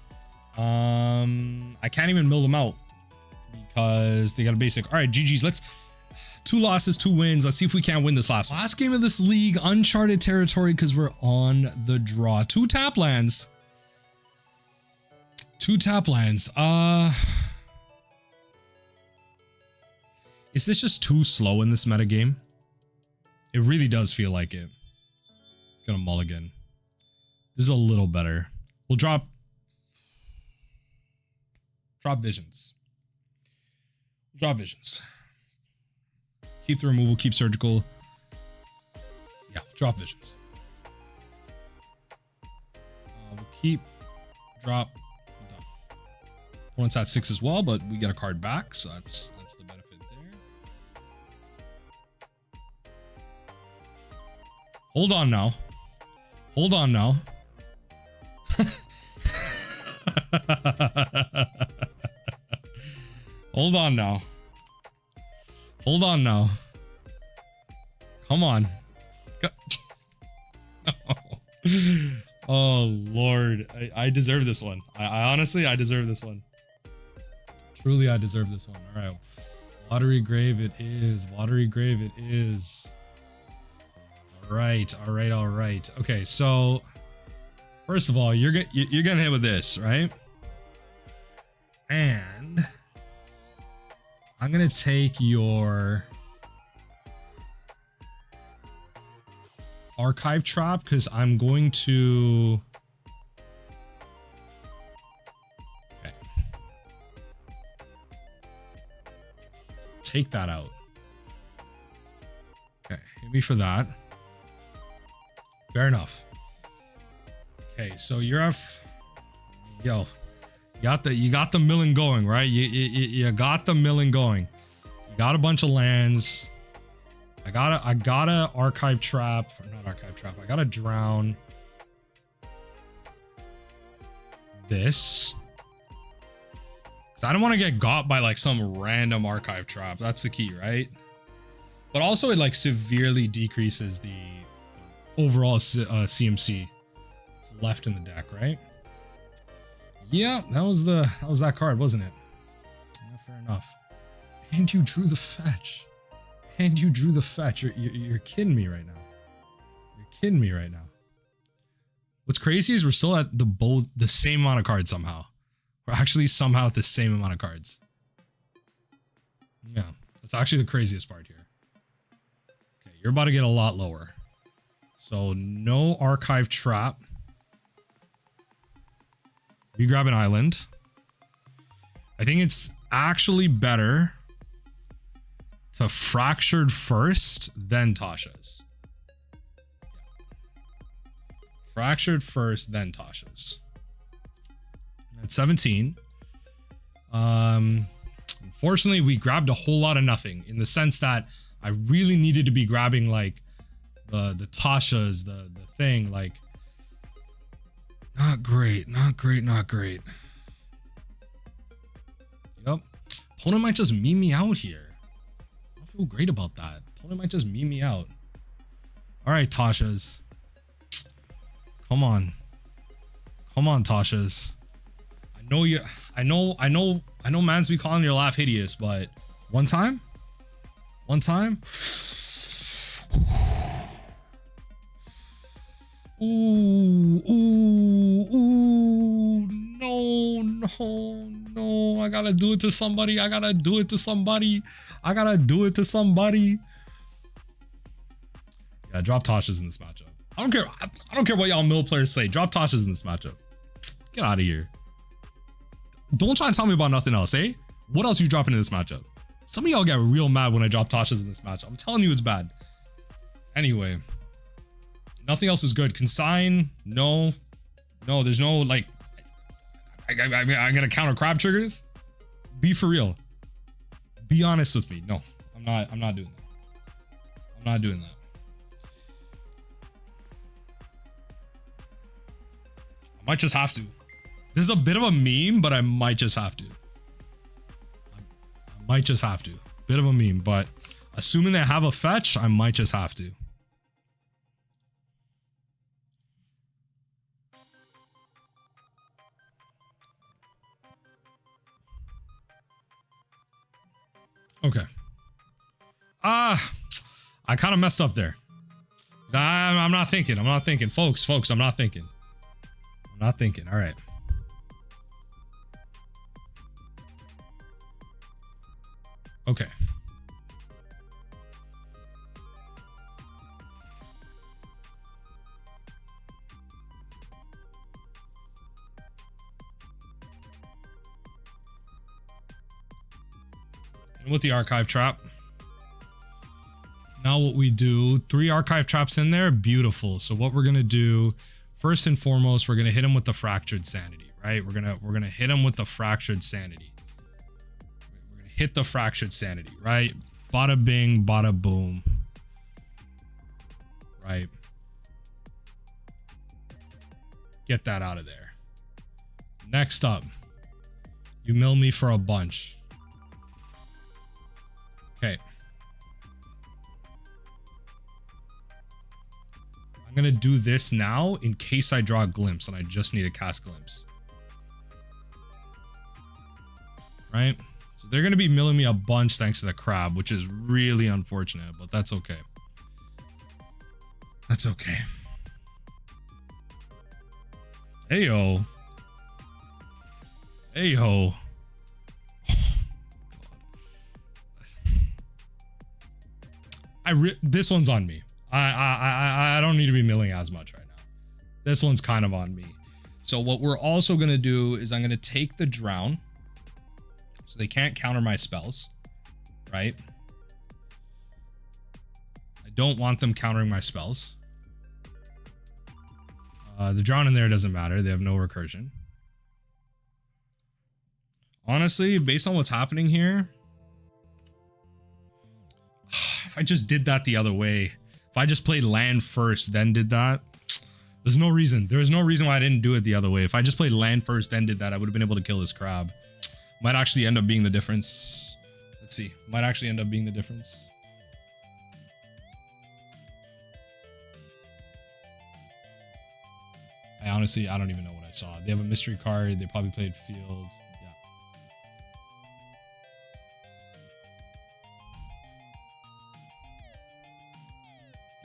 I can't even mill them out because they got a basic. All right, GG's. Let's 2 losses, 2 wins. Let's see if we can't win this last game of this league. Uncharted territory because we're on the draw. 2 tap lands. 2 tap lands. Is this just too slow in this metagame? It really does feel like it. Gonna mulligan. This is a little better. We'll drop Visions. Drop Visions. Keep the removal, keep surgical. Yeah, drop Visions. We'll keep, drop, done. Opponent's at 6 as well, but we get a card back, so that's the benefit there. Hold on now. Hold on now. Hold on now. Hold on now. Come on. No. Oh, Lord. I deserve this one. I honestly, I deserve this one. Truly, I deserve this one. All right. Watery Grave it is. Watery Grave it is. All right. All right. All right. Okay, so first of all, you're gonna hit with this, right? And I'm gonna take your archive trap because I'm going to. Okay. So take that out. Okay, hit me for that. Fair enough. Okay, so you're yo, you got the milling going, right? You got the milling going. You got a bunch of lands. I gotta archive trap, or not archive trap. I gotta drown this. Cause I don't want to get got by like some random archive trap. That's the key, right? But also it like severely decreases the overall CMC left in the deck, right? Yeah, that was that card, wasn't it? Yeah, fair enough. And you drew the fetch. And you drew the fetch. You're kidding me right now. You're kidding me right now. What's crazy is we're still at the same amount of cards somehow. We're actually somehow at the same amount of cards. Yeah, that's actually the craziest part here. Okay, you're about to get a lot lower. So no archive trap. We grab an island. I think it's actually better to Fractured first, then Tasha's. Fractured first, then Tasha's. At 17. Unfortunately, we grabbed a whole lot of nothing in the sense that I really needed to be grabbing like the Tasha's, the thing, like not great. Yep. Opponent might just meme me out here. I don't feel great about that. Opponent might just meme me out. All right, Tasha's. Come on, Tasha's. I know man's be calling your laugh hideous, but one time? Ooh, no. I gotta do it to somebody. Yeah, drop Tasha's in this matchup. I don't care what y'all mill players say. Drop Tasha's in this matchup. Get out of here. Don't try and tell me about nothing else, eh? What else you dropping in this matchup? Some of y'all get real mad when I drop Tasha's in this matchup. I'm telling you it's bad. Anyway. Nothing else is good. Consign, no, there's no like. I'm gonna counter crab triggers. Be for real. Be honest with me. No, I'm not doing that. I might just have to. This is a bit of a meme, but I might just have to. Bit of a meme, but assuming they have a fetch, I might just have to. Okay. I kind of messed up there. I'm not thinking. Folks, I'm not thinking. All right. Okay. With the archive trap. Now what we do, 3 archive traps in there, beautiful. So what we're gonna do, first and foremost, we're gonna hit him with the Fractured Sanity, right? We're gonna hit him with the Fractured Sanity. We're gonna hit the Fractured Sanity, right? Bada bing, bada boom. Right. Get that out of there. Next up, you mill me for a bunch. Okay. I'm gonna do this now in case I draw a glimpse and I just need to cast glimpse. Right? So they're gonna be milling me a bunch thanks to the crab, which is really unfortunate, but that's okay. That's okay. Heyo. Heyo. This one's on me. I don't need to be milling as much right now. This one's kind of on me. So what we're also going to do is I'm going to take the drown. So they can't counter my spells, right? I don't want them countering my spells. The drown in there doesn't matter. They have no recursion. Honestly, based on what's happening here, if I just did that the other way, if I just played land first, then did that, there's no reason. There's no reason why I didn't do it the other way. If I just played land first, then did that, I would have been able to kill this crab. Might actually end up being the difference. Let's see. Might actually end up being the difference. I honestly, I don't even know what I saw. They have a mystery card. They probably played field.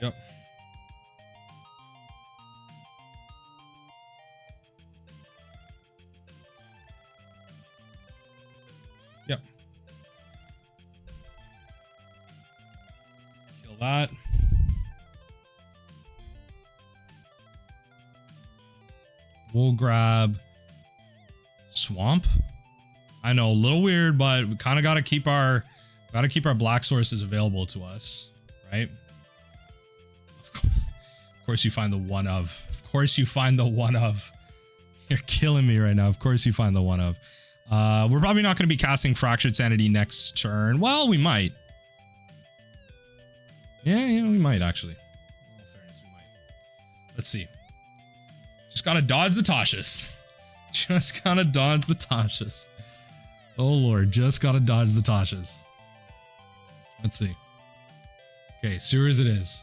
Yeah. Yep. Yep. Kill that. We'll grab swamp. I know, a little weird, but we kind of got to keep our black sources available to us, right? Of course you find the one of. Of course you find the one of. You're killing me right now. Of course you find the one of. We're probably not going to be casting Fractured Sanity next turn. Well, we might. Yeah, we might actually. In all fairness, we might. Let's see. Just gotta dodge the Tashas. Just gotta dodge the Tashas. Oh lord, just gotta dodge the Tashas. Let's see. Okay, sewers it is.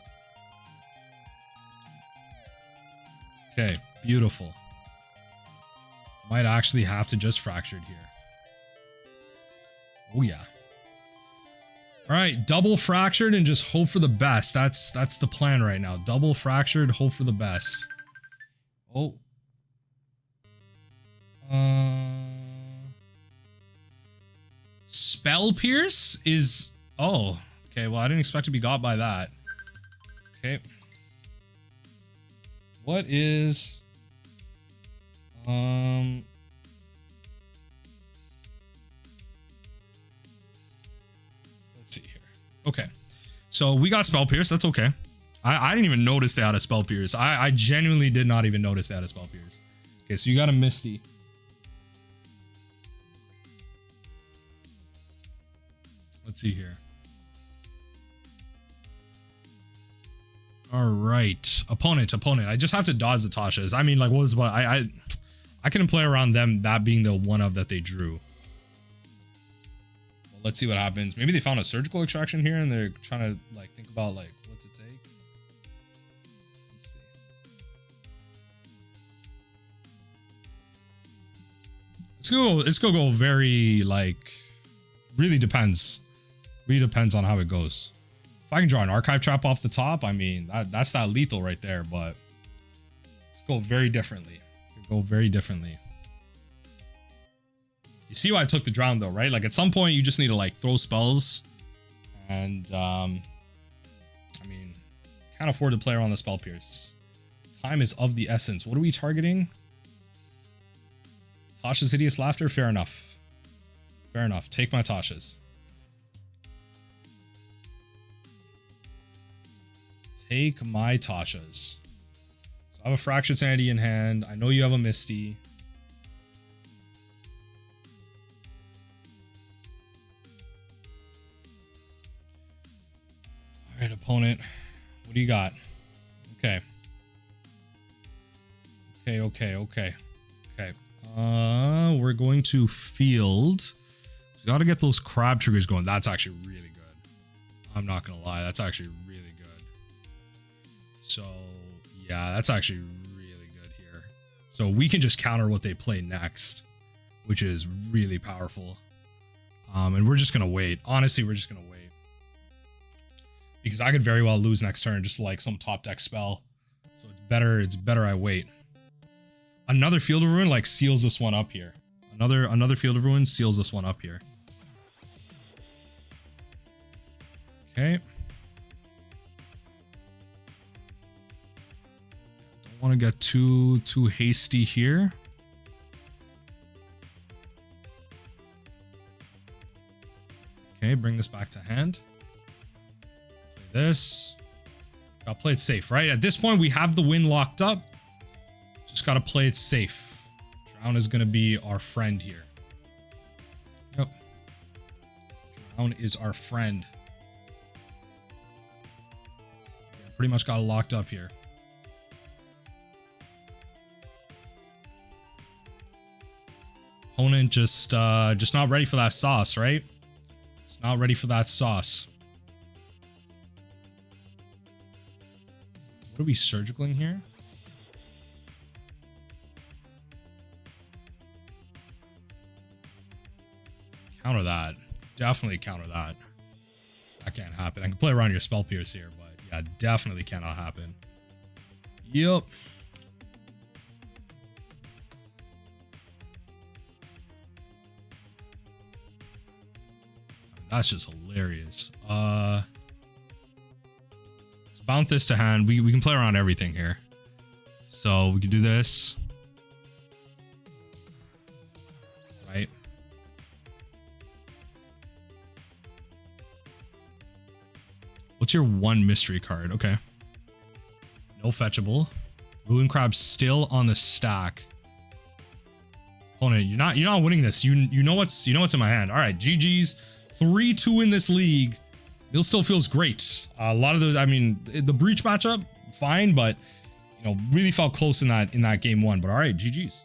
Okay, beautiful. Might actually have to just fractured here. Oh yeah. Alright, double fractured and just hope for the best. That's the plan right now. Double fractured, hope for the best. Oh. Spell Pierce is... Oh. Okay, well, I didn't expect to be got by that. Okay. What is... Let's see here. Okay. So we got Spell Pierce. That's okay. I didn't even notice they had a Spell Pierce. I genuinely did not even notice they had a Spell Pierce. Okay, so you got a Misty. Let's see here. All right, opponent. I just have to dodge the Tashas. I mean, like, what was what I couldn't play around them that being the one of that they drew. Well, let's see what happens. Maybe they found a surgical extraction here and they're trying to like think about like what to take. Let's see. It's gonna go very like really depends. Really depends on how it goes. If I can draw an archive trap off the top, I mean that's that lethal right there, but let's go very differently. Go very differently. You see why I took the drown though, right? Like at some point you just need to like throw spells and I mean can't afford to play around the Spell Pierce. Time is of the essence. What are we targeting? Tasha's Hideous Laughter? Fair enough. Fair enough. Take my Tasha's. Take my Tasha's. So I have a Fractured Sanity in hand. I know you have a Misty. All right, opponent. What do you got? Okay. Okay. We're going to field. We got to get those crab triggers going. That's actually really good. I'm not gonna lie. That's actually really good. So yeah, that's actually really good here. So we can just counter what they play next, which is really powerful. And we're just gonna wait. Honestly, we're just gonna wait because I could very well lose next turn just like some top deck spell. So it's better I wait. Another Field of Ruin like seals this one up here. Another Field of Ruin seals this one up here. Okay. Don't want to get too hasty here. Okay, bring this back to hand. Play this. Gotta play it safe, right? At this point, we have the win locked up. Just gotta play it safe. Drown is gonna be our friend here. Yep. Drown is our friend. Yeah, pretty much got it locked up here. Opponent just not ready for that sauce, right? Just not ready for that sauce. What are we surgicaling here? Counter that. Definitely counter that. That can't happen. I can play around your spell pierce here, but yeah, definitely cannot happen. Yep. That's just hilarious. Let's bounce this to hand. We can play around everything here. So we can do this. Right. What's your one mystery card? Okay. No fetchable. Ruin Crab still on the stack. Opponent, you're not winning this. You know what's in my hand. All right, GG's. 3-2 in this league. It still feels great. A lot of those, I mean, the breach matchup, fine, but you know, really felt close in that game one. But all right, GG's.